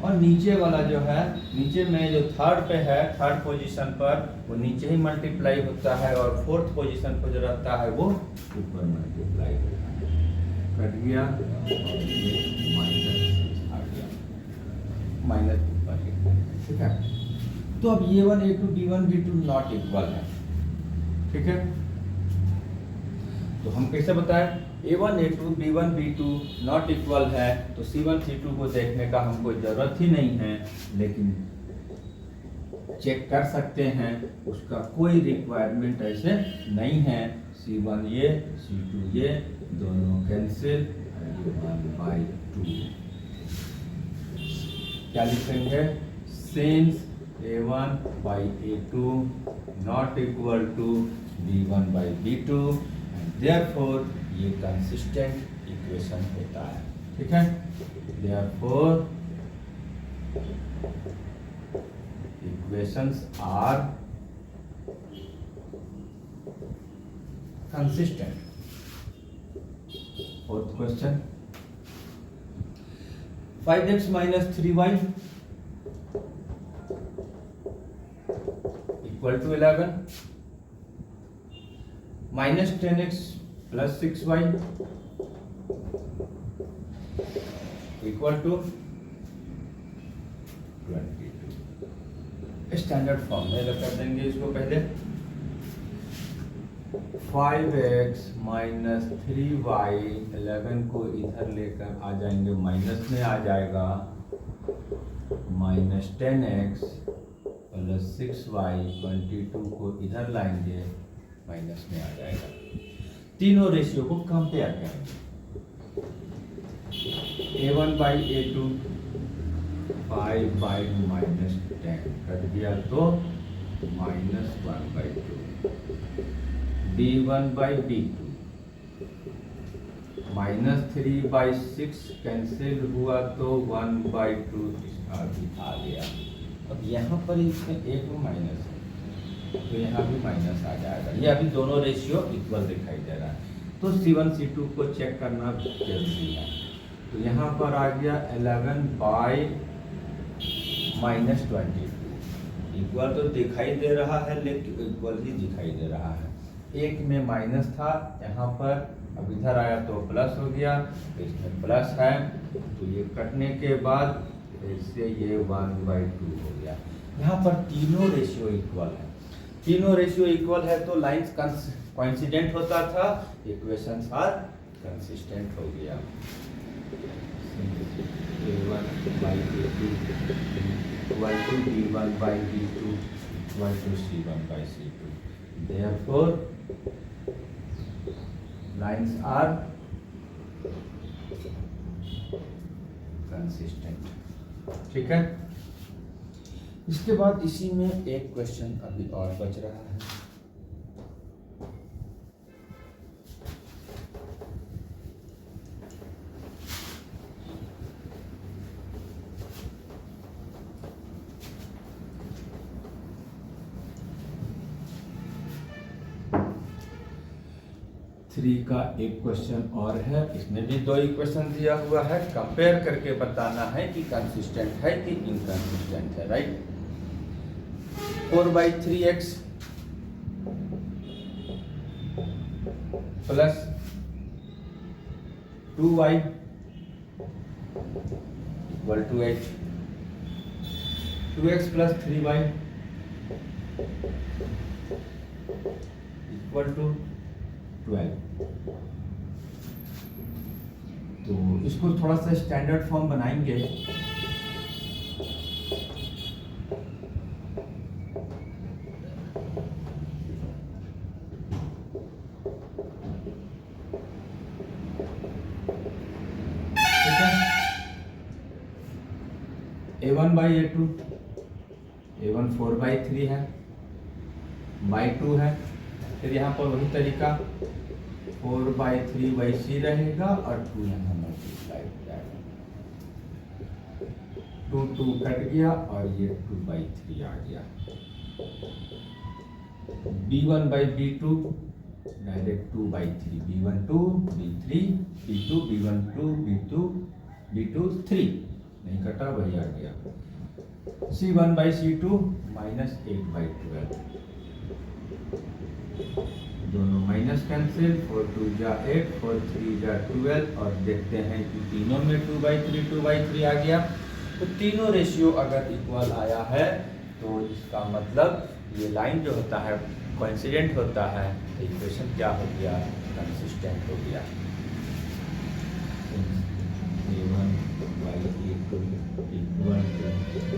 और नीचे वाला जो है, नीचे में जो थर्ड पे है, थर्ड पोजीशन पर वो नीचे ही मल्टीप्लाई होता है और फोर्थ पोजीशन पर जो रहता है वो ऊपर मल्टीप्लाई होता है। कट गया और ये माइनस आ गया, माइनस ऊपर ही, ठीक है। तो अब A1 A2 B1 B2 not equal है, ठीक है। तो हम कैसे बताएं A1 A2 B1 B2 not equal है, तो C1 C2 को देखने का हमको जरूरत ही नहीं है, लेकिन चेक कर सकते हैं, उसका कोई रिक्वायरमेंट ऐसे नहीं है। C1 ये C2 ये दोनों कैंसिल, 1/2 क्या लिखेंगे, since A1 by A2 not equal to B1 by B2 and therefore ये कंसिस्टेंट इक्वेशन होता है, ठीक है। therefore equations are consistent. Fourth question, 5x minus 3y equal to 11, minus 10x plus 6y equal to 22। Standard form में कर देंगे इसको पहले। 5x माइनस 3y, 11 को इधर लेकर आ जाएंगे, माइनस में आ जाएगा, माइनस 10x प्लस 6y, 22 को इधर लाएंगे, माइनस में आ जाएगा। तीनों रेशियो को कंपेयर करेंगे, A1 by A2 5 by minus 10 cut गया तो minus 1/2, B1 by B2 minus 3 by 6 cancel हुआ तो 1/2 इसका भी आ गया। अब यहाँ पर इसमें एक माइनस है तो यहाँ भी माइनस आ जाएगा, ये अभी दोनों रेशियो इक्वल दिखाई दे रहा है, तो C1 C2 को चेक करना जरूरी है। तो यहाँ पर आ गया 11 by minus 22, इक्वल तो दिखाई दे रहा है लेकिन इक्वल ही दिखाई दे रहा है, एक में माइनस था यहाँ पर, अब इधर आया तो प्लस हो गया, इसमें प्लस है तो ये कटने के बाद इससे ये 1/2 हो गया। यहाँ पर तीनों रेशियो इक्वल है, तीनों रेशियो इक्वल है तो लाइंस कोइंसिडेंट होता था, इक्वेशंस आर कंसिस्टेंट हो गया। A1 by A2 equal to B1 by B2 equal to C1 by C2, therefore lines are consistent, ठीक है। इसके बाद इसी में एक क्वेश्चन अभी और बच रहा है। थ्री का एक क्वेश्चन और है, इसमें भी दो इक्वेशन दिया हुआ है, कंपेयर करके बताना है कि कंसिस्टेंट है कि इनकंसिस्टेंट है, right. 4/3x plus 2y equal to 8, 2x plus 3y equal to 12। तो इसको थोड़ा सा स्टैंडर्ड फॉर्म बनाएंगे, ठीक है। A1 by A2, A1 4/3 है, by 2 है, फिर यहाँ पर वही तरीका 4/3 वैसी रहेगा और 2 यहाँ मल्टीप्लाई हो जाएगा, 2 कट गया और ये 2/3 आ गया। B1 by B2 direct 2/3, B1 2 B3 B2 B1 2 B2 B2 3, नहीं कटा, वही आ गया। C1/C2 माइनस 8/12, दोनों माइनस कैंसिल, 4 2 जा 8, 4 3 जा 12, और देखते हैं कि तीनों में 2/3 आ गया। तो तीनों रेशियो अगर इक्वल आया है तो इसका मतलब ये लाइन जो होता है कोइंसिडेंट होता है, तो इक्वेशन क्या हो गया, कंसिस्टेंट हो गया। A1/A2 equal to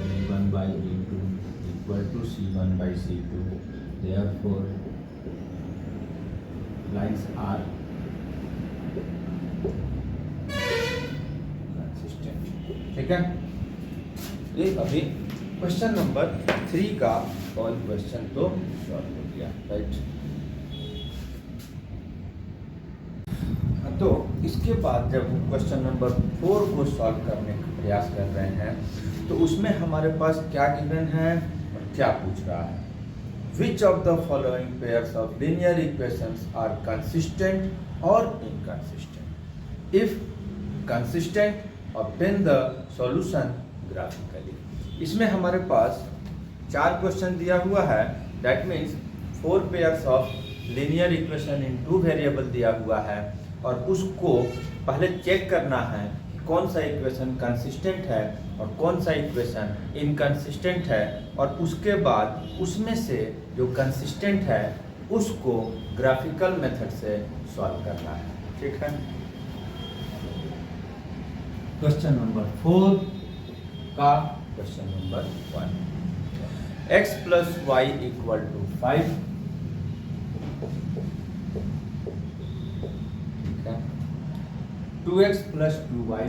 B1/B2 equal to C1/C2, therefore lines are consistent। ठीक है, ये अभी क्वेश्चन नंबर 3 का ऑल क्वेश्चन तो सॉल्व हो गया, राइट। तो इसके बाद जब क्वेश्चन नंबर 4 को सॉल्व करने का प्रयास कर रहे हैं तो उसमें हमारे पास क्या गिवन है और क्या पूछ रहा है। Which of the following pairs of linear equations are consistent or inconsistent? If consistent, obtain the solution graphically। इसमें हमारे पास 4 क्वेश्चन दिया हुआ है, that means 4 pairs of linear equation in 2 variable दिया हुआ है, और उसको पहले चेक करना है कि कौन सा इक्वेशन कंसिस्टेंट है और कौन सा इक्वेशन इनकंसिस्टेंट है, और उसके बाद उसमें से जो कंसिस्टेंट है उसको ग्राफिकल मेथड से सॉल्व करना है। ठीक है, क्वेश्चन नंबर 4 का question number 1, x + y = 5, 2x + 2y,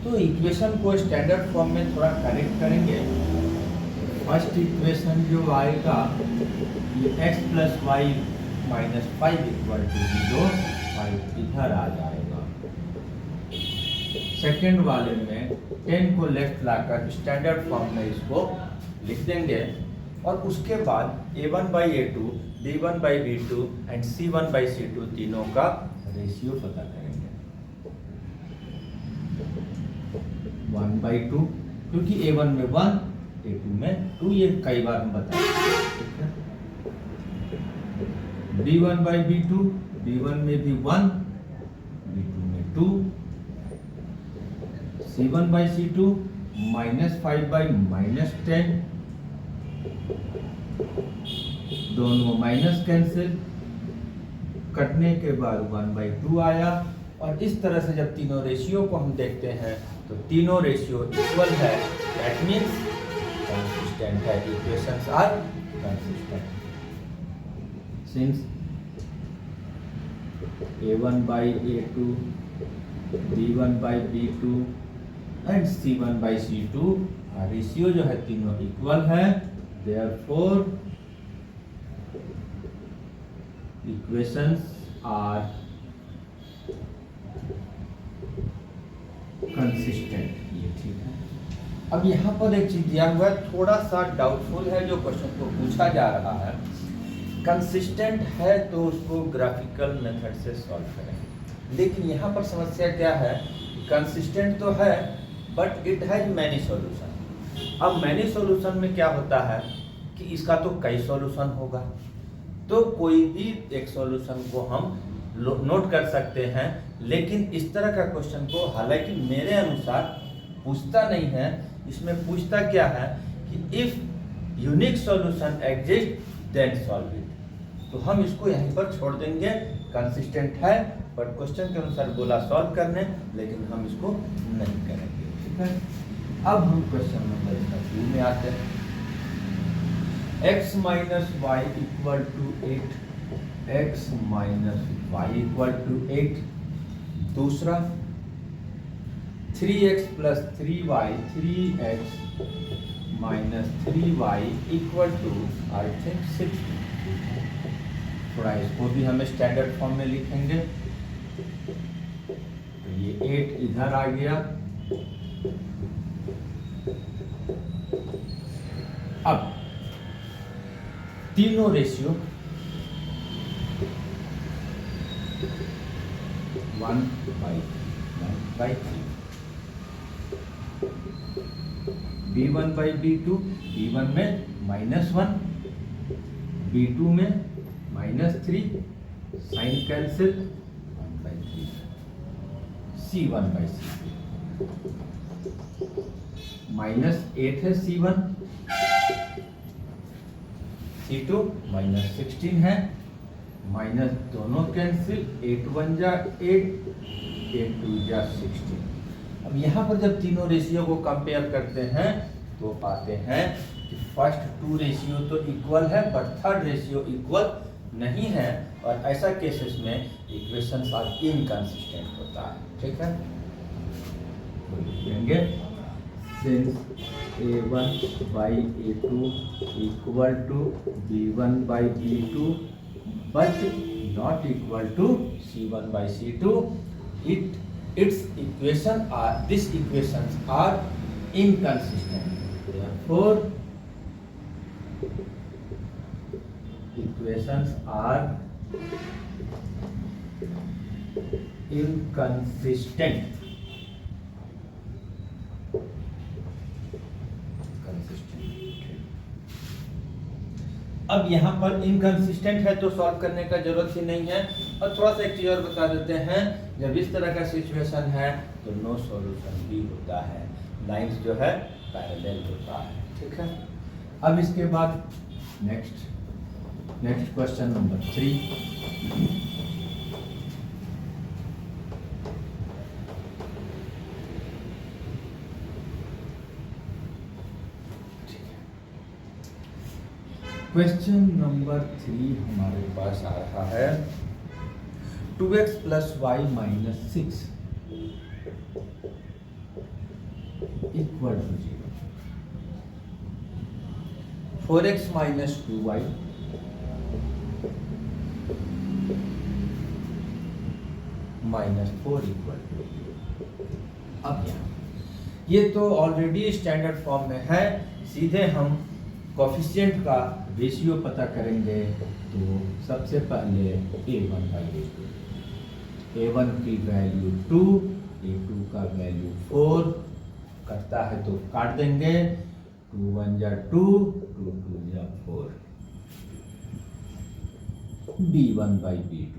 तो इक्वेशन को स्टैंडर्ड फॉर्म में थोड़ा करेक्ट करेंगे। फर्स्ट इक्वेशन जो आएगा ये x + y - 5 = 0, 5 इधर आ जाएगा। सेकेंड वाले में 10 को लेफ्ट लाकर स्टैंडर्ड फॉर्म में इसको लिख देंगे, और उसके बाद A1/A2, B1/B2 एंड C1/C2 तीनों का रेशियो पता करेंगे। 1/2, क्योंकि A1 में 1, A2 में 2, ये कई बार हम बताएंगे। ठीक है, B1/B2, B1 में भी 1, B2 में 2, C1/C2 -5/- 10, दोनों माइनस कैंसिल, कटने के बाद 1/2 आया, और इस तरह से जब तीनों रेशियो को हम देखते हैं तो तीनों रेशियो इक्वल है, दैट मीन्स कंसिस्टेंट है, equations are consistent. Since A1/A2, B1/B2 and C1/C2 ratio जो है तीनों इक्वल है, therefore equations are consistent। ये ठीक है। अब यहाँ पर एक चीज दिया हुआ है, थोड़ा सा डाउटफुल है जो क्वेश्चन को पूछा जा रहा है। कंसिस्टेंट है तो उसको ग्राफिकल मेथड से सॉल्व करें, लेकिन यहाँ पर समस्या क्या है, कंसिस्टेंट तो है but it has many solution. अब मैनी सॉल्यूशन में क्या होता है कि इसका तो कई सॉल्यूशन होगा, तो कोई भी एक सॉल्यूशन को हम नोट कर सकते हैं, लेकिन इस तरह का क्वेश्चन को हालांकि मेरे अनुसार पूछता नहीं है। इसमें पूछता क्या है कि if unique solution exist then solve it, तो हम इसको यहीं पर छोड़ देंगे। कंसिस्टेंट है बट क्वेश्चन के अनुसार बोला सॉल्व करने, लेकिन हम इसको नहीं करेंगे। ठीक है, अब हम क्वेश्चन नंबर 2 में आते हैं। x - y = 8, x - y = 8। दूसरा 3x + 3y, 3x - 3y = I think 6। थोड़ा इसको भी हमें स्टैंडर्ड फॉर्म में लिखेंगे, तो ये 8 इधर आ गया। अब तीनों रेशियो 1/3 b1/b2, b1 में -1, b2 में -3, साइन कैंसिल 1/3 c1/c2 -8 है c1, c2 -16 है, माइनस दोनों कैंसिल, 8 1 जा 8, 8 2 जा 16। अब यहाँ पर जब तीनों रेशियो को कंपेयर करते हैं तो पाते हैं कि फर्स्ट 2 रेशियो तो इक्वल है बट थर्ड रेशियो इक्वल नहीं है, और ऐसा केसेस में इक्वेशंस आर इनकंसिस्टेंट होता है। ठीक है, तो लिखेंगे since a1/a2 equal to b1/b2 but not equal to c1/c2, its these equations are inconsistent. Therefore equations are inconsistent. अब यहाँ पर इनकंसिस्टेंट है तो सॉल्व करने का जरूरत ही नहीं है। और थोड़ा सा एक चीज और बता देते हैं, जब इस तरह का सिचुएशन है तो नो सॉल्यूशन भी होता है, लाइंस जो है पैरेलल होता है। ठीक है, अब इसके बाद next question number 3। Question number 3 हमारे पास आ रहा है 2x + y - 6 = 0, 4x - 2y -4 = 0। अब ये तो ऑलरेडी स्टैंडर्ड फॉर्म में है, सीधे हम कोफिशिएंट का रेशियो पता करेंगे। तो सबसे पहले a1/a2, a1 की वैल्यू 2, a2 का वैल्यू 4, कटता है तो काट देंगे, 2 1 जा 2, 2 2 जा 4, b1/b2।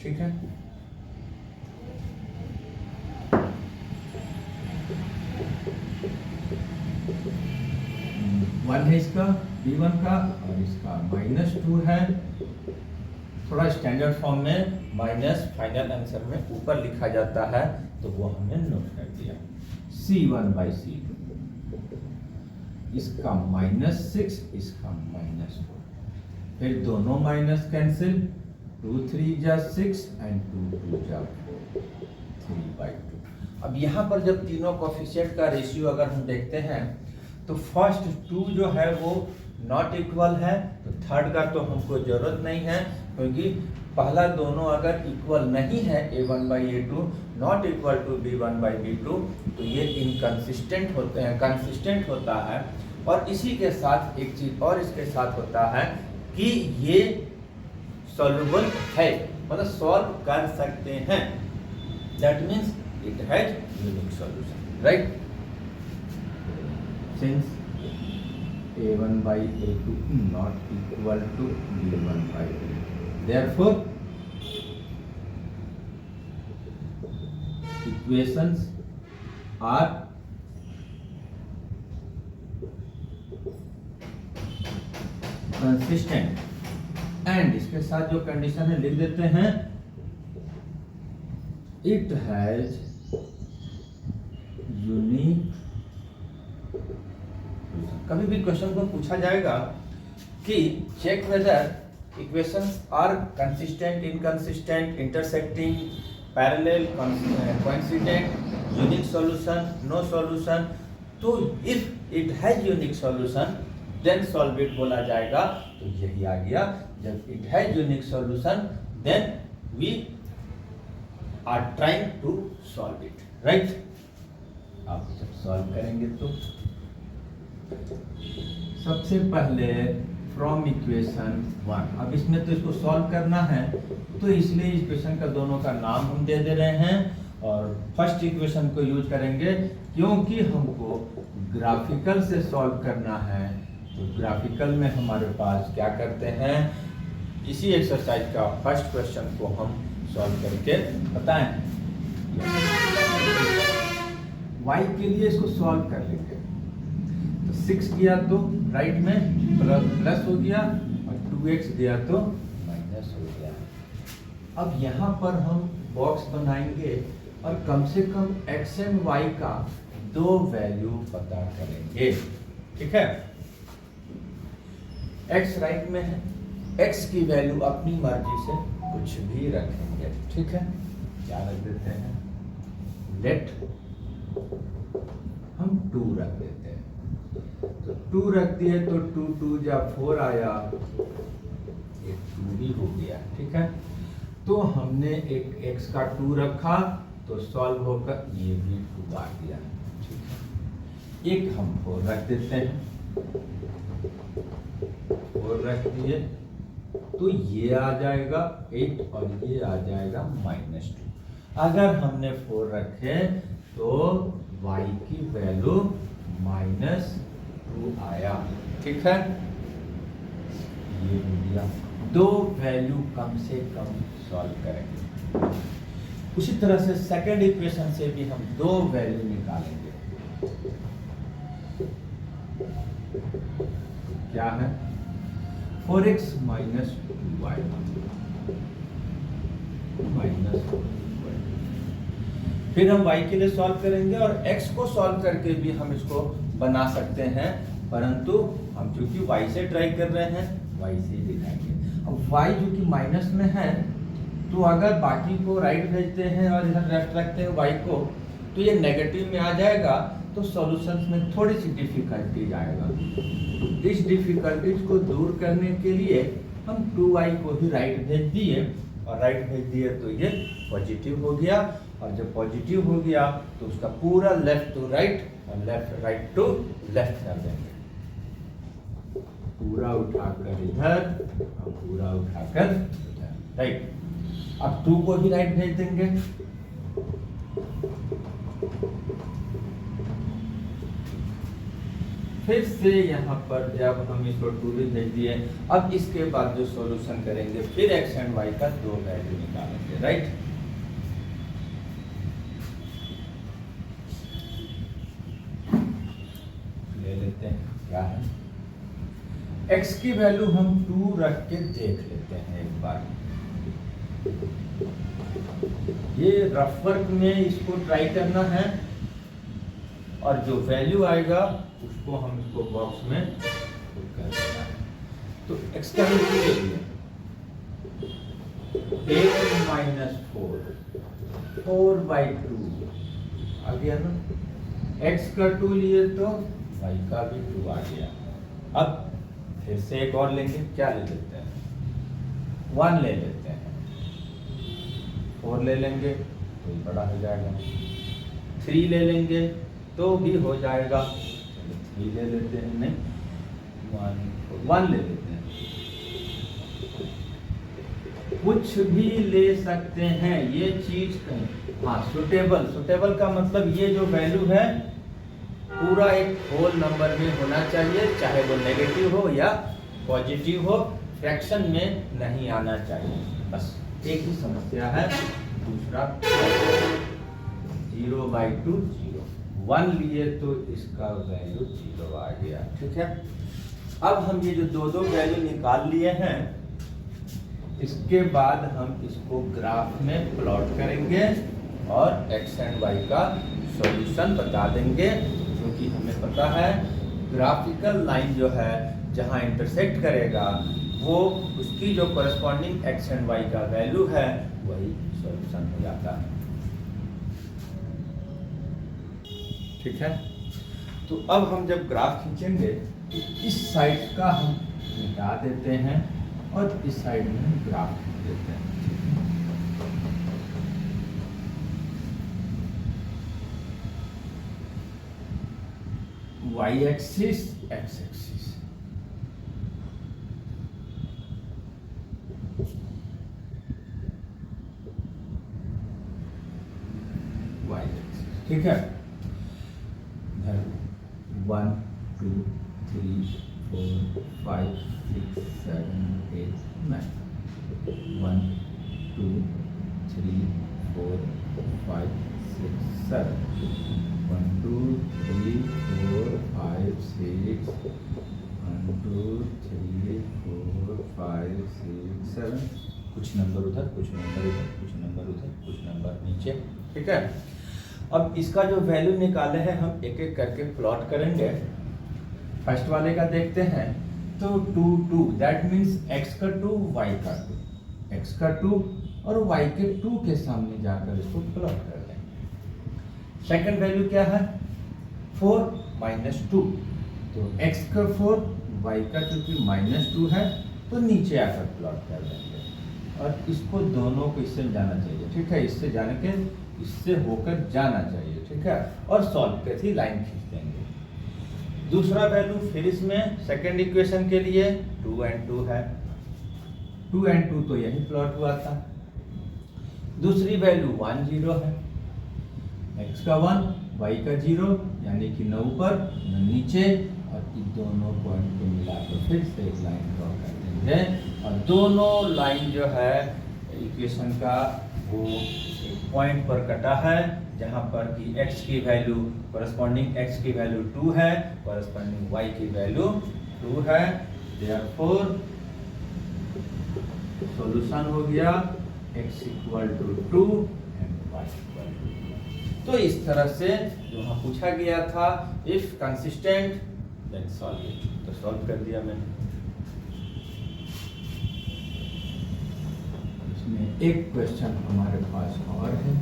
ठीक है, वन है इसका b1 का और इसका -2 है। थोड़ा स्टैंडर्ड फॉर्म में माइनस फाइनल आंसर में ऊपर लिखा जाता है तो वो हमने नोट कर दिया। c1/c2, इसका -6, इसका -4, फिर दोनों माइनस कैंसिल, 2 3 जा 6 एंड 2 2 जा 4, 3/2। अब यहाँ पर जब तीनों कोफिशिएंट का रेशियो अगर हम देखते हैं तो फर्स्ट 2 जो है वो नॉट इक्वल है, तो थर्ड का तो हमको जरूरत नहीं है, क्योंकि पहला दोनों अगर इक्वल नहीं है a1/a2 not equal to b1/b2 तो ये इनकंसिस्टेंट होते हैं, कंसिस्टेंट होता है। और इसी के साथ एक चीज और इसके साथ होता है कि ये सॉल्युबल है, मतलब सॉल्व कर सकते हैं, that means it has unique solution, right. Since a1/a2 not equal to b1/b2, therefore equations are consistent, and इसके साथ जो कंडीशन है लिख देते हैं, it has unique। कभी भी क्वेश्चन को पूछा जाएगा कि check whether equations are consistent, inconsistent, intersecting, parallel, coincident, unique solution, no solution. तो if it has unique solution then solve it बोला जाएगा। तो यही आ गया, जब it has unique solution then we are trying to solve it, right. आप जब सॉल्व करेंगे तो सबसे पहले फ्रॉम इक्वेशन 1। अब इसमें तो इसको सॉल्व करना है, तो इसलिए इक्वेशन का दोनों का नाम हम दे दे रहे हैं और फर्स्ट इक्वेशन को यूज करेंगे क्योंकि हमको ग्राफिकल से सॉल्व करना है। तो ग्राफिकल में हमारे पास क्या करते हैं, इसी एक्सरसाइज का फर्स्ट क्वेश्चन को हम सॉल्व करके बताएं। y के लिए इसको सॉल्व कर लेंगे। तो 6 दिया तो राइट में प्लस हो गया और 2x दिया तो माइनस हो गया। अब यहाँ पर हम बॉक्स बनाएंगे और कम से कम x एंड y का 2 वैल्यू पता करेंगे। ठीक है, x राइट में है, x की वैल्यू अपनी मर्जी से कुछ भी रखेंगे। ठीक है, क्या रख देते हैं, लेट हम 2 रख देते हैं। तो 2 रख दिए तो 2 2 जब 4 आया, ये 2 भी हो गया। ठीक है, तो हमने एक x का 2 रखा तो सॉल्व होकर ये भी 2 आ गया। ठीक है, एक हम 4 रख देते हैं, 4 रख दिए तो ये आ जाएगा 8 और ये आ जाएगा -2। अगर हमने 4 रखे तो y की वैल्यू -2 आया। ठीक है, ये हो गया। 2 वैल्यू कम से कम सॉल्व करेंगे। उसी तरह से सेकंड इक्वेशन से भी हम 2 वैल्यू निकालेंगे। क्या है, 4x - 2y -4। फिर हम y के लिए सॉल्व करेंगे और x को सॉल्व करके भी हम इसको बना सकते हैं, परंतु हम चूंकि y से ट्राई कर रहे हैं y से ही दिखाएंगे। अब y जो कि माइनस में है, तो अगर बाकी को राइट भेजते हैं और इधर लेफ्ट रखते हैं y को, तो ये नेगेटिव में आ जाएगा, तो सॉल्यूशंस में थोड़ी सी डिफिकल्टीज आएगा। इस डिफिकल्टीज को दूर करने के लिए हम 2y को ही राइट भेज दिए और राइट भेज दिए तो ये पॉजिटिव हो गया, और जब पॉजिटिव हो गया तो उसका पूरा लेफ्ट टू राइट और लेफ्ट राइट टू लेफ्ट कर देंगे। पूरा उठाकर इधर और पूरा उठाकर इधर, राइट। अब 2 को भी राइट भेज देंगे। फिर से यहाँ पर जब हम इसको 2 भी भेज दिए, अब इसके बाद जो सॉल्यूशन करेंगे फिर x एंड y का 2 वैल्यू निकालेंगे, राइट। ले लेते हैं, क्या है, x की वैल्यू हम 2 रख के देख लेते हैं एक बार। ये रफ वर्क में इसको ट्राई करना है और जो वैल्यू आएगा उसको हम इसको बॉक्स में पुट कर देना है। तो x का वैल्यू ले लिया 8 - 4/2 आ गया ना। x का 2 लिए तो y का भी 2 आ गया। अब फिर से एक और लेंगे, क्या ले लेते हैं, 1 ले लेते हैं, 4 ले लेंगे तो ये बड़ा हो जाएगा, 3 ले लेंगे तो भी हो जाएगा, 3 ले लेते हैं, नहीं 1 ले लेते हैं, कुछ भी ले सकते हैं ये चीज कहीं। हाँ, सुटेबल का मतलब ये जो वैल्यू है पूरा एक होल नंबर में होना चाहिए, चाहे वो नेगेटिव हो या पॉजिटिव हो, फ्रैक्शन में नहीं आना चाहिए। बस एक ही समस्या है। दूसरा 0/2 0, 1 लिए तो इसका वैल्यू 0 आ गया। ठीक है, अब हम ये जो दो वैल्यू निकाल लिए हैं, इसके बाद हम इसको ग्राफ में प्लॉट करेंगे और x एंड y का सॉल्यूशन बता देंगे, क्योंकि हमें पता है ग्राफिकल लाइन जो है जहां इंटरसेक्ट करेगा वो उसकी जो कॉरेस्पॉन्डिंग x एंड y का वैल्यू है वही सॉल्यूशन हो जाता है। ठीक है, तो अब हम जब ग्राफ खींचेंगे तो इस साइड का हम मिटा देते हैं और इस साइड में हम ग्राफ खींच देते हैं। y एक्सिस, x एक्सिस, ठीक है। 1 2 3 4 5 6 7 8 9 1 2 3 4 5 6 7 1 2 3 4 5 6 1 2 3 4 5 6 7 कुछ नंबर उधर, कुछ नंबर इधर, कुछ नंबर उधर, कुछ नंबर नीचे, ठीक है। अब इसका जो वैल्यू निकाले हैं हम एक एक करके प्लॉट करेंगे। फर्स्ट वाले का देखते हैं, तो 2 2 दैट मीन्स x का 2 y का 2, x का 2 और y के 2 के सामने जाकर इसको प्लॉट कर देंगे। सेकंड वैल्यू क्या है 4 माइनस 2, तो x का 4 y का चूंकि माइनस 2 है तो नीचे आकर प्लॉट कर देंगे और इसको दोनों को इससे जाना चाहिए, ठीक है। इससे जाने के इससे होकर जाना चाहिए, ठीक है, और सॉल्व करके लाइन खींच देंगे। दूसरा वैल्यू फिर इसमें सेकंड इक्वेशन के लिए 2 and 2 है, 2 and 2 तो यही प्लॉट हुआ था। दूसरी वैल्यू 1 0 है, x का 1 y का 0 यानी कि न ऊपर न नीचे, और इन दोनों पॉइंट को मिलाकर फिर से एक लाइन ड्रॉ कर देंगे और दोनों लाइन जो है इक्वेशन का वो एक पॉइंट पर कटा है जहां पर कि x की वैल्यू कॉरस्पॉन्डिंग x की वैल्यू 2 है, कॉरस्पॉन्डिंग y की वैल्यू 2 है। देयरफॉर सॉल्यूशन हो गया x equal to 2 and y equal to 2। तो इस तरह से जो वहां पूछा गया था if consistent then solve it, तो सॉल्व कर दिया मैंने। इसमें एक क्वेश्चन हमारे पास और है,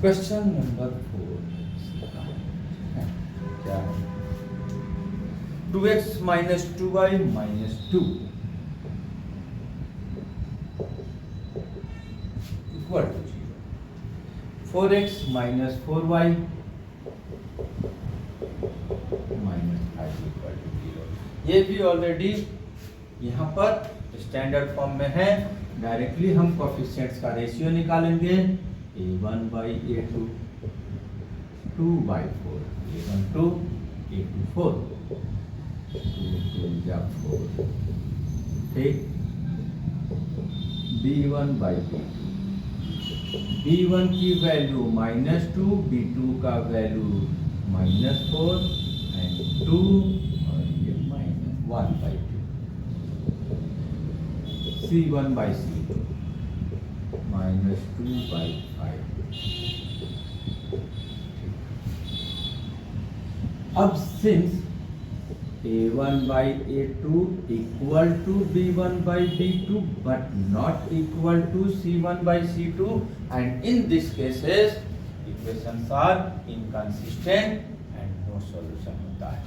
क्वेश्चन नंबर 4 क्या है 2x minus 2y minus 2 equal to 0, 4x minus 4y minus 5 equal to 0। ये भी ऑलरेडी यहाँ पर स्टैंडर्ड फॉर्म में है। डायरेक्टली हम कोएफिशिएंट्स का रेशियो निकालेंगे, a1 by a2, 2 by 4, a1 2, a2 4, 2 2 जा 4, ठीक। b1 by b2, b1 की वैल्यू -2, b2 का वैल्यू -4 एंड 2 और ये -1 by 2, c1 by c2 -2 by 5। अब since a1 by a2 equal to b1 by b2 but not equal to c1 by c2, and in this cases equations are inconsistent and no solution होता है।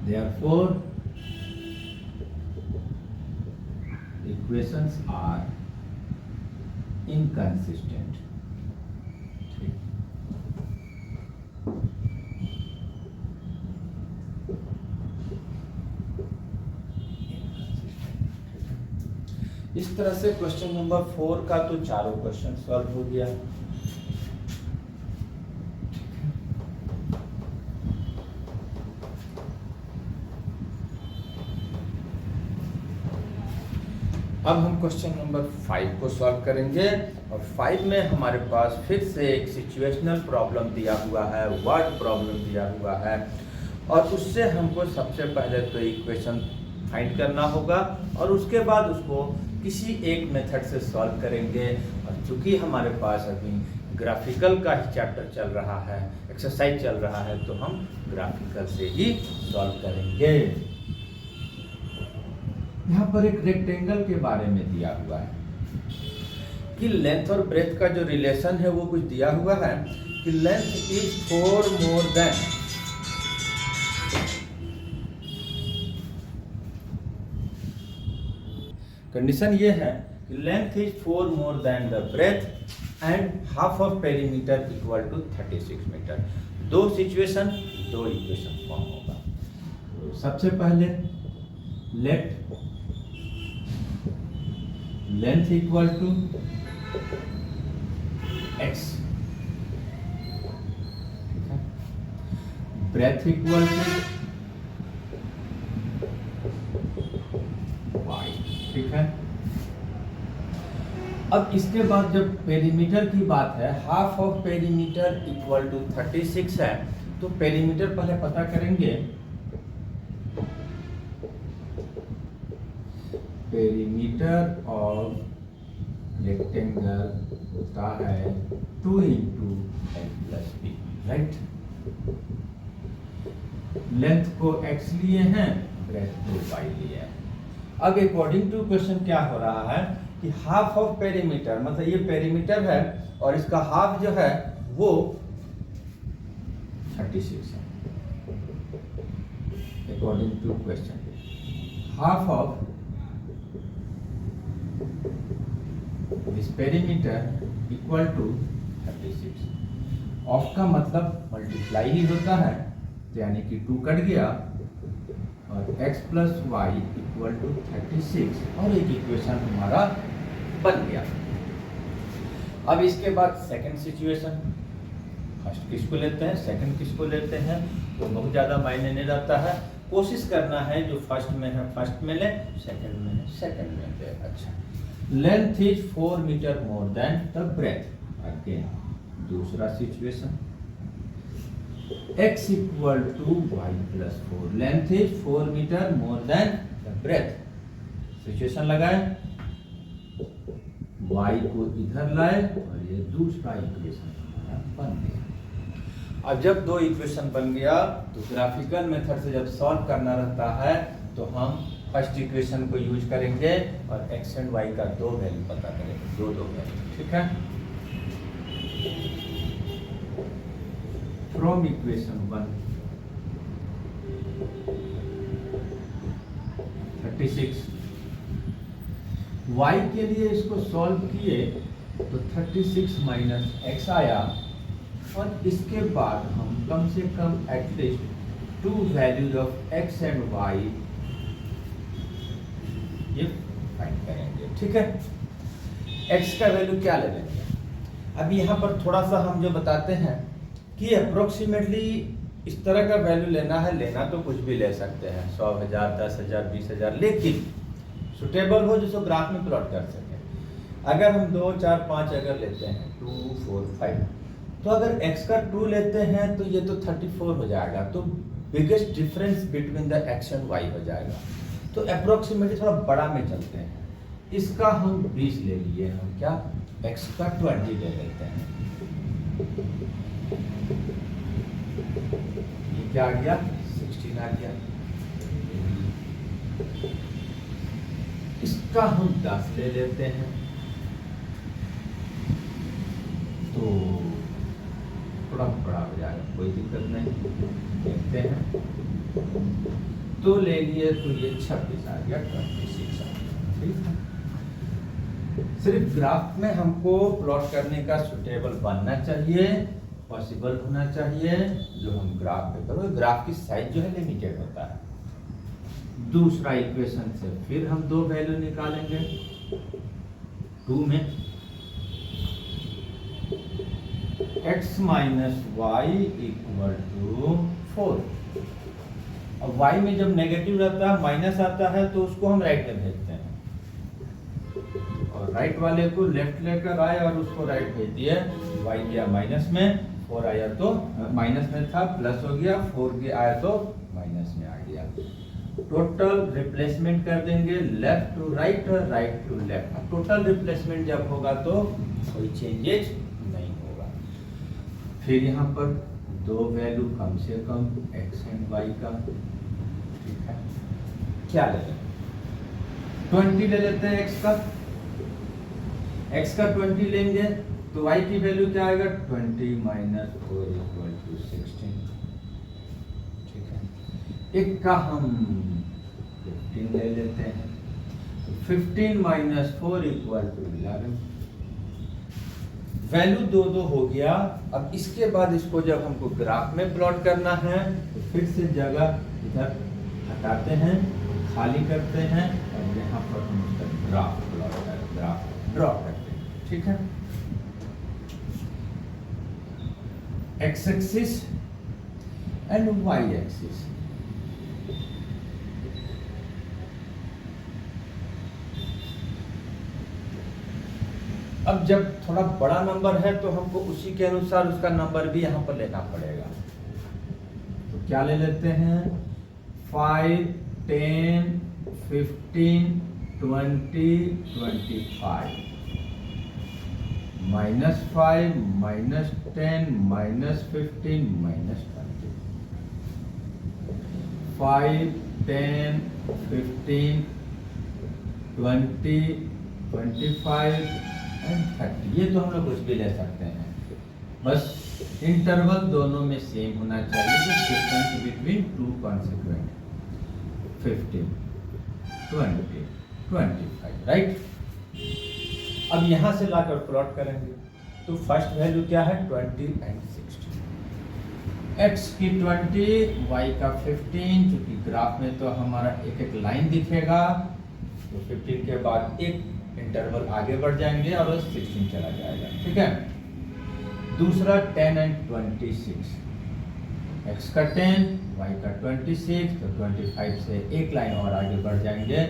Therefore equations are inconsistent। इस तरह से question number 4 का तो चारों question solve हो गया। अब हम क्वेश्चन नंबर 5 को सॉल्व करेंगे और 5 में हमारे पास फिर से एक सिचुएशनल प्रॉब्लम दिया हुआ है, वर्ड प्रॉब्लम दिया हुआ है, और उससे हमको सबसे पहले तो इक्वेशन फाइंड करना होगा और उसके बाद उसको किसी एक मेथड से सॉल्व करेंगे। और चूंकि हमारे पास अभी ग्राफिकल का ही चैप्टर चल रहा है, एक्सरसाइज चल रहा है, तो हम ग्राफिकल से ही सॉल्व करेंगे। यहाँ पर एक रेक्टेंगल के बारे में दिया हुआ है कि लेंथ और ब्रेथ का जो रिलेशन है वो कुछ दिया हुआ है कि length is 4 more than condition ये है कि length is 4 more than the breadth and half of perimeter equal to 36 metre. दो सिचुएशन, दो इक्वेशन फॉर्म होगा। तो सबसे पहले let length equal to x, breadth equal to y, ठीक है। अब इसके बाद जब पेरीमीटर की बात है, half of perimeter equal to 36 है, तो पेरीमीटर पहले पता करेंगे। पेरीमीटर ऑफ रेक्टेंगल होता है 2 into l plus b, right. Length को x लिए हैं, ब्रेथ को y लिए हैं। अब अकॉर्डिंग टू क्वेश्चन क्या हो रहा है कि हाफ ऑफ पेरीमीटर, मतलब ये पेरीमीटर है और इसका हाफ जो है वो 36 है। According to question half of this perimeter equal to 36। Of का मतलब मल्टीप्लाई ही होता है, तो यानी कि 2 कट गया और x plus y equal to 36, और एक इक्वेशन हमारा बन गया। अब इसके बाद सेकंड सिचुएशन, फर्स्ट किसको लेते हैं, सेकंड किसको लेते हैं, तो बहुत ज़्यादा मायने नहीं रहता है। कोशिश करना है जो फर्स्ट में है फर्स्ट में ले, सेकंड में है सेकंड में ले। अच्छा, length is 4 metre more than the breadth. Again दूसरा situation, x equal to Y plus 4, length is 4 metre more than the breadth. Situation लगाए, y को इधर लाए और ये दूसरा इक्वेशन हमारा बन गया। अब जब दो इक्वेशन बन गया तो ग्राफिकल मेथड से जब सॉल्व करना रहता है तो हम फर्स्ट इक्वेशन को यूज करेंगे और x एंड y का दो वैल्यू पता करेंगे, दो वैल्यू, ठीक है। फ्रॉम इक्वेशन 1 36, y के लिए इसको सॉल्व किए तो 36 माइनस एक्स आया, और इसके बाद हम कम से कम at least 2 values of x and y ये फाइंड करेंगे, ठीक है। x का वैल्यू क्या ले लेंगे, अब यहाँ पर थोड़ा सा हम जो बताते हैं कि अप्रोक्सीमेटली इस तरह का वैल्यू लेना है, लेना तो कुछ भी ले सकते हैं, 100,000, 10,000, 20,000, लेकिन सुटेबल हो जिसको ग्राफ में प्लॉट कर सके। अगर हम 2, 4, 5 अगर लेते हैं 2, 4, 5, तो अगर x का 2 लेते हैं तो ये तो 34 हो जाएगा, तो biggest difference between the x and y हो जाएगा। तो अप्रोक्सीमेटली थोड़ा बड़ा में चलते हैं, इसका हम 20 ले लिए, हम क्या x का 20 ले लेते हैं। ये क्या आ गया, 16 आ गया। इसका हम 10 ले लेते हैं, तो थोड़ा बड़ा हो जाएगा, कोई दिक्कत नहीं, देखते हैं। तो ले लिए तो ये 26 आ गया, 26 आ गया, ठीक है। सिर्फ ग्राफ में हमको प्लॉट करने का सुटेबल बनना चाहिए, पॉसिबल होना चाहिए, जो हम ग्राफ पे करो। ग्राफ की साइज जो है लिमिटेड होता है। दूसरा इक्वेशन से फिर हम 2 वैल्यू निकालेंगे, 2 में x minus y equal to 4। अब y में जब नेगेटिव रहता है, माइनस आता है, तो उसको हम राइट में भेजते हैं, और राइट वाले को लेफ्ट लेकर आए और उसको राइट भेज दिए। y गया माइनस में, 4 आया तो माइनस में था, प्लस हो गया, 4 के आया तो माइनस में आ गया। टोटल रिप्लेसमेंट कर देंगे, लेफ्ट टू राइट और right to left. Total replacement जब होगा तो कोई चेंजेस नहीं होगा। फिर यहाँ पर 2 वैल्यू कम से कम x एंड y का, ठीक है। क्या ले लें, 20 ले लेते हैं x का। x का 20 लेंगे तो y की वैल्यू क्या आएगा, 20 माइनस 4 इक्वल टू 16, ठीक है। एक का हम 15 ले लेते हैं, तो 15 माइनस 4 इक्वल टू 11। वैल्यू 2 हो गया। अब इसके बाद इसको जब हमको ग्राफ में प्लॉट करना है तो फिर से जगह इधर हटाते हैं, खाली करते हैं और यहाँ पर हम उसका ग्राफ ड्रॉ करते हैं। ठीक है, x axis and y axis. अब जब थोड़ा बड़ा नंबर है तो हमको उसी के अनुसार उसका नंबर भी यहाँ पर लेना पड़ेगा। तो क्या ले लेते हैं, 5, 10, 15, 20, 25, -5, -10, -15, -20, 5, 10, 15, 20, 25 एंड 30। ये तो हम लोग कुछ भी ले सकते हैं, बस इंटरवल दोनों में सेम होना चाहिए। Difference between two consequent 15, 20, 25, right. अब यहां से लाकर प्लॉट करेंगे तो फर्स्ट वैल्यू क्या है, 20 एंड 60। एक्स की 20, वाई का 15। चूंकि ग्राफ में तो हमारा एक एक लाइन दिखेगा तो 15 के बाद एक इंटरवल आगे बढ़ जाएंगे और 16 चला जाएगा। ठीक है, दूसरा 10 एंड 26। एक्स का 10, वाई का 26, तो 25 से एक लाइन और आगे बढ़ जाएंगे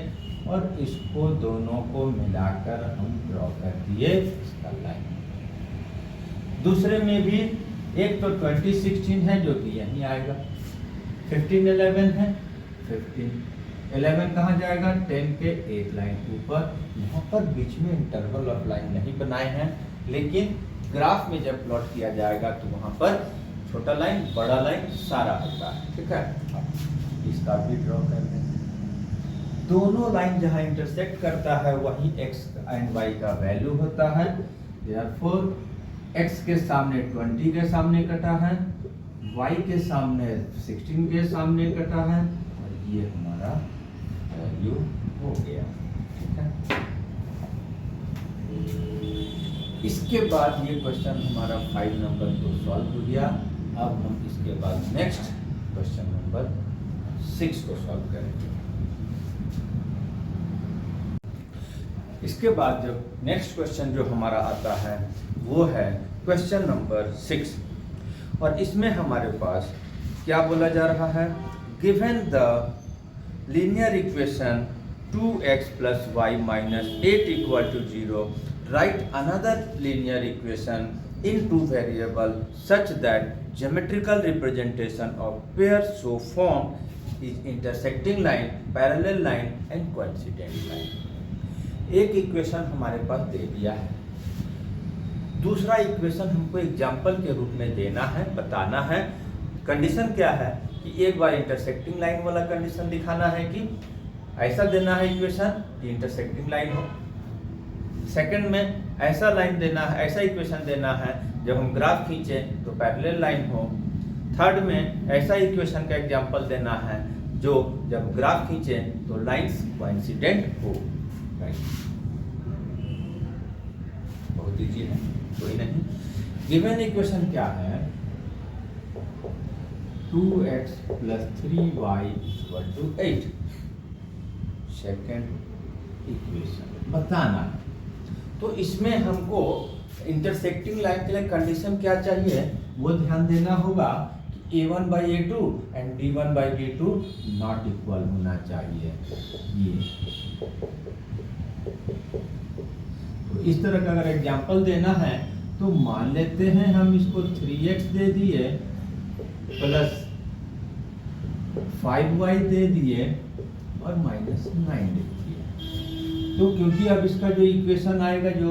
और इसको दोनों को मिलाकर हम ड्रॉ कर दिए इसका लाइन। दूसरे में भी एक तो 20, 16 है जो कि यहीं आएगा, 15, 11 है, 15, 11 कहाँ जाएगा, 10 के एक लाइन ऊपर। यहाँ पर बीच में इंटरवल ऑफ लाइन नहीं बनाए हैं, लेकिन ग्राफ में जब प्लॉट किया जाएगा तो वहाँ पर छोटा लाइन बड़ा लाइन सारा होता है। ठीक है, इसका भी ड्रॉ कर देंगे। दोनों लाइन जहाँ इंटरसेक्ट करता है वही x एंड y का वैल्यू होता है। देयरफॉर x के सामने 20 के सामने कटा है, y के सामने 16 के सामने कटा है और ये हमारा वैल्यू हो गया। ठीक है, इसके बाद ये क्वेश्चन हमारा 5 नंबर को सॉल्व हो गया। अब हम इसके बाद नेक्स्ट क्वेश्चन नंबर 6 को सॉल्व करेंगे। इसके बाद जो नेक्स्ट क्वेश्चन जो हमारा आता है वो है क्वेश्चन नंबर 6 और इसमें हमारे पास क्या बोला जा रहा है, given the linear equation 2x plus y minus 8 equal to 0, write another linear equation in two variable such that geometrical representation of pair so formed is intersecting line, parallel line and coincident line। एक equation हमारे पास दे दिया है, दूसरा equation हमको example के रूप में देना है, बताना है। कंडीशन क्या है कि एक बार इंटरसेक्टिंग लाइन वाला कंडीशन दिखाना है कि ऐसा देना है इक्वेशन कि इंटरसेक्टिंग लाइन हो। सेकंड में ऐसा लाइन देना है, ऐसा इक्वेशन देना है जब हम ग्राफ खींचें तो पैरेलल लाइन हो। थर्ड में ऐसा इक्वेशन का एग्जांपल देना है जो जब ग्राफ खींचें तो लाइंस कोइंसिडेंट हो। बहुत ईजी है, कोई नहीं। गिवन इक्वेशन क्या है, 2x plus 3y equal to 8। Second equation बताना है। तो इसमें हमको इंटरसेक्टिंग लाइन के लिए कंडीशन क्या चाहिए वो ध्यान देना होगा कि a1/a2 and b1/b2 not equal होना चाहिए। ये तो इस तरह का अगर एग्जांपल देना है तो मान लेते हैं हम इसको 3x दे दिए प्लस 5y दे दिए और -9 लिख दिए। तो क्योंकि अब इसका जो इक्वेशन आएगा जो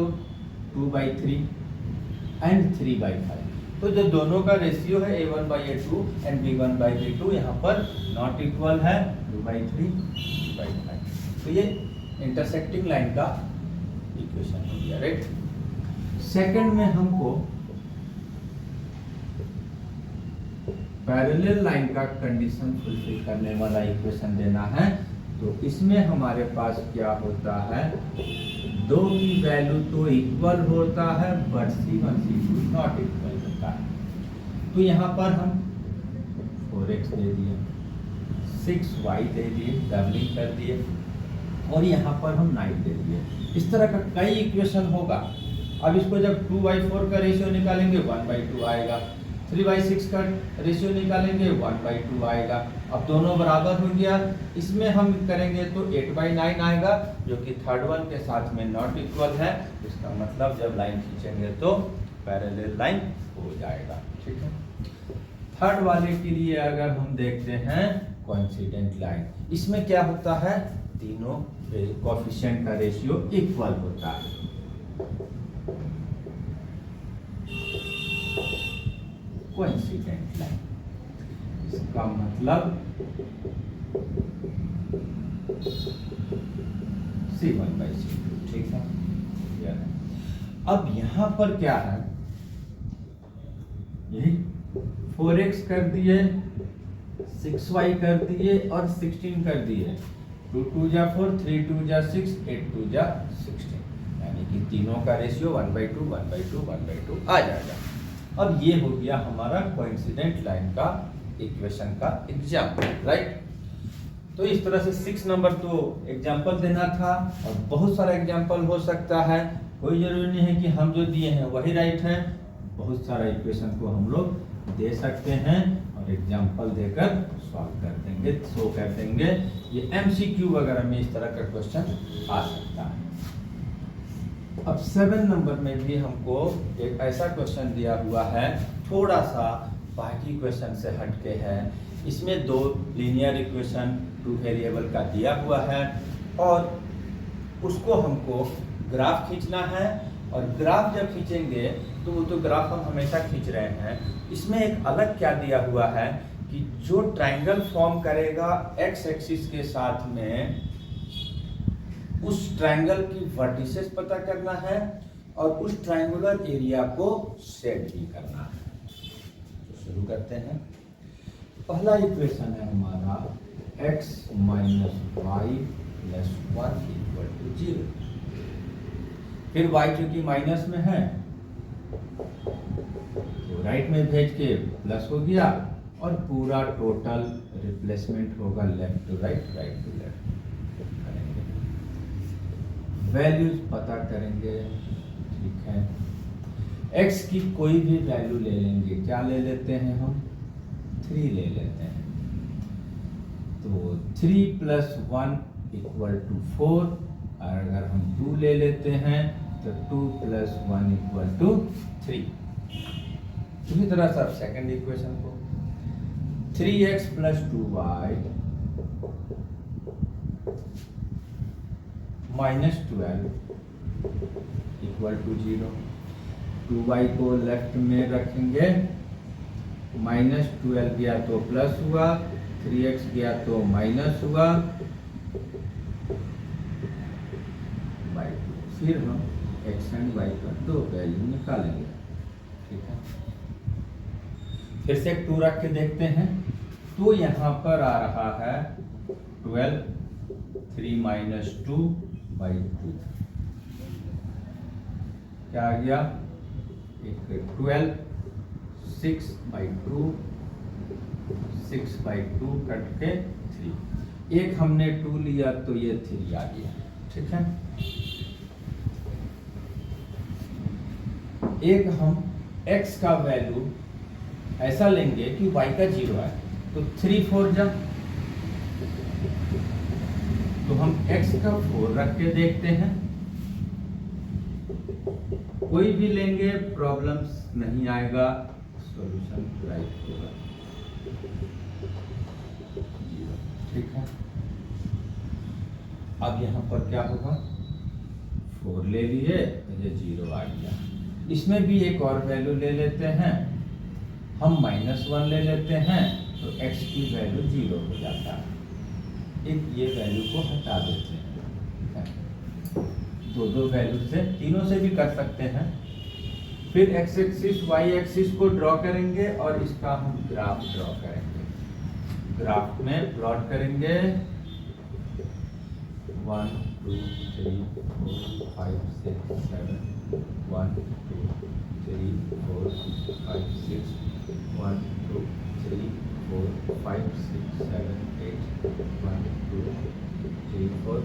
2/3 एंड 3/5, तो जो दोनों का रेशियो है a1/a2 एंड b1/b2 यहाँ पर नॉट इक्वल है 2/3 3/5। तो ये इंटरसेक्टिंग लाइन का इक्वेशन हो गया, राइट। सेकंड में हमको पैरेलल लाइन का कंडीशन फुलफिल करने वाला इक्वेशन देना है। तो इसमें हमारे पास क्या होता है, दो की वैल्यू तो इक्वल होता है but C1 C2 not equal होता है। तो यहाँ पर हम 4x दे दिए, 6y दे दिए, डबलिंग कर दिए, और यहाँ पर हम 9 दे दिए। इस तरह का कई इक्वेशन होगा। अब इसको जब 2/4 का रेशियो निकालेंगे 1/2 आएगा, 3/6 का रेशियो निकालेंगे 1/2 आएगा। अब दोनों बराबर हो गया। इसमें हम करेंगे तो 8/9 आएगा, जो कि थर्ड वन के साथ में नॉट इक्वल है। इसका मतलब जब लाइन खींचेंगे तो पैरेलल लाइन हो जाएगा। ठीक है। थर्ड वाले के लिए अगर हम देखते हैं कोइंसिडेंट लाइन, इसमें क्या होता है, तीनों कोएफिशिएंट का रेशियो इक्वल होता है। कोइंसिडेंट लाइन, इसका मतलब C1/C2। ठीक है। अब यहां पर क्या है, यही 4x कर दिए, 6y कर दिए और 16 कर दिए। 2 2 जा 4, 3 2 जा 6, 8 2 जा 16, यानी कि तीनों का रेशियो 1/2 1/2 1/2 आ जाएगा। अब ये हो गया हमारा कोइंसिडेंट लाइन का इक्वेशन का एग्जाम्पल, राइट। तो इस तरह से 6 नंबर तो एग्जाम्पल देना था, और बहुत सारा एग्जाम्पल हो सकता है। कोई जरूरी नहीं है कि हम जो दिए हैं वही राइट है। बहुत सारा इक्वेशन को हम लोग दे सकते हैं और एग्जाम्पल देकर सॉल्व कर देंगे, शो कर देंगे। ये MCQ वगैरह में इस तरह का क्वेश्चन आ सकता है। अब 7 नंबर में भी हमको एक ऐसा क्वेश्चन दिया हुआ है, थोड़ा सा बाकी क्वेश्चन से हटके है। इसमें 2 लीनियर इक्वेशन 2 वेरिएबल का दिया हुआ है, और उसको हमको ग्राफ खींचना है। और ग्राफ जब खींचेंगे तो वो तो ग्राफ हम हमेशा खींच रहे हैं। इसमें एक अलग क्या दिया हुआ है कि जो ट्रायंगल फॉर्म करेगा x एक्सिस के साथ में, उस ट्रायंगल की वर्टिसेस पता करना है और उस ट्रायंगुलर एरिया को सेट भी करना है। तो शुरू करते हैं। पहला इक्वेशन है हमारा x - y + 1 = 0। फिर y चूंकि माइनस में है तो राइट में भेज के प्लस हो गया, और पूरा टोटल रिप्लेसमेंट होगा left to right, right to left करेंगे। वैल्यूज पता करेंगे। ठीक है। x की कोई भी वैल्यू ले लेंगे। क्या ले लेते हैं हम, 3 ले लेते हैं। तो 3 + 1 = 4, और अगर हम 2 ले लेते हैं तो 2 + 1 = 3। इसी तरह से सेकंड इक्वेशन को 3x + 2y - 12 = 0। 2y को लेफ्ट में रखेंगे, -12 गया तो प्लस हुआ, 3x गया तो माइनस हुआ, फिर हम x एंड y का 2 वैल्यू निकालेंगे। ठीक है। फिर से 2 रख के देखते हैं। तो यहाँ पर आ रहा है 12, 3 - 2/2। क्या आ गया, एक 12, 6/2, 6/2 कट के 3। एक हमने 2 लिया तो ये 3 आ गया। ठीक है। एक हम x का वैल्यू ऐसा लेंगे कि y का 0 है, तो 3 4 जा, तो हम x का 4 रख के देखते हैं। कोई भी लेंगे प्रॉब्लम्स नहीं आएगा, सॉल्यूशन राइट होगा 0। ठीक है। अब यहाँ पर क्या होगा, 4 ले लिए तो ये 0 आ गया। इसमें भी एक और वैल्यू ले लेते हैं हम, -1 ले लेते हैं तो x की वैल्यू 0 हो जाता है। एक ये वैल्यू को हटा देते हैं। 2 वैल्यू से, तीनों से भी कर सकते हैं। फिर x एक्सिस y एक्सिस को ड्रॉ करेंगे और इसका हम ग्राफ ड्रॉ करेंगे। ग्राफ में प्लॉट करेंगे 1 2 3 4 5 6 7 1 2 3 4 5 6 1 2 3 4 5 6 7 8 1 2 3 4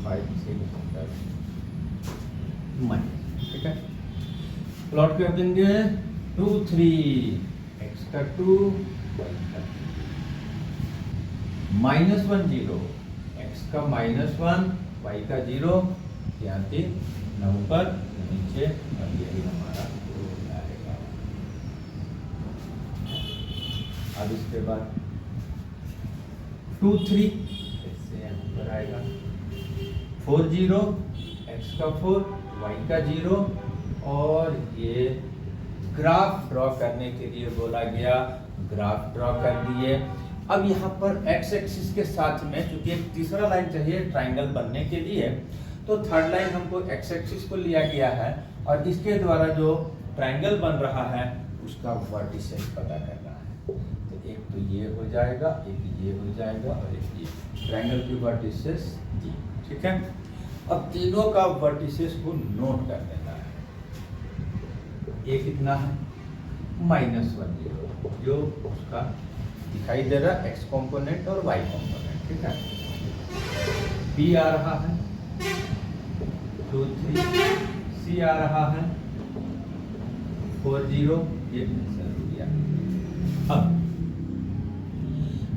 5 6 7 माइनस, ठीक है। प्लॉट कर देंगे 2 3 x का 2 y का -1 0 x का -1 y का 0 यहाँ 3 न ऊपर नीचे और यही हमारा रूल आएगा। अब इसके बाद 2 3 इससे यहाँ ऊपर आएगा 4 0 x का 4 y का 0 और ये ग्राफ ड्रॉ करने के लिए बोला गया, ग्राफ ड्रॉ कर दिए। अब यहाँ पर x एक्सिस के साथ में चूंकि एक तीसरा लाइन चाहिए ट्राइंगल बनने के लिए, तो थर्ड लाइन हमको x एक्सिस को लिया गया है और इसके द्वारा जो ट्राइंगल बन रहा है उसका वर्टिसेस पता करना है। तो एक तो ये हो जाएगा, एक ये हो जाएगा और एक ये ट्राइंगल की वर्टिसेस दी, ठीक है। अब तीनों का वर्टिसेस को नोट कर देना है। ये कितना है -1 0 जो उसका दिखाई दे रहा है x कंपोनेंट और y कंपोनेंट, ठीक है। b आ रहा है 2 3 c आ रहा है 4 0 ये आंसर हो गया। अब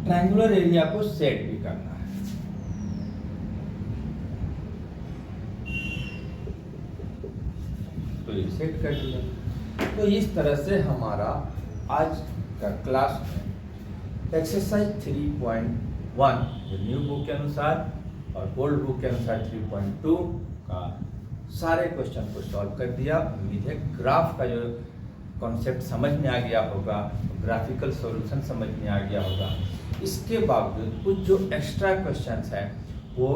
ट्रायंगुलर एरिया को सेट भी करना है। तो ये सेट कर दिया। तो इस तरह से हमारा आज का क्लास में एक्सरसाइज 3.1 जो न्यू बुक के अनुसार और ओल्ड बुक के अनुसार 3.2 का सारे क्वेश्चन को सॉल्व कर दिया। उम्मीद है ग्राफ का जो कॉन्सेप्ट समझ में आ गया होगा, ग्राफिकल सॉल्यूशन समझ में आ गया होगा। इसके बावजूद कुछ जो एक्स्ट्रा क्वेश्चंस हैं वो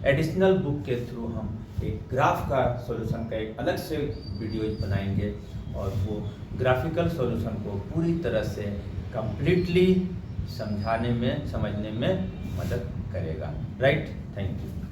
एडिशनल बुक के थ्रू हम एक ग्राफ का सॉल्यूशन का एक अलग से वीडियोज बनाएंगे और वो ग्राफिकल सॉल्यूशन को पूरी तरह से कंप्लीटली समझाने में समझने में मदद करेगा। Right, thank you.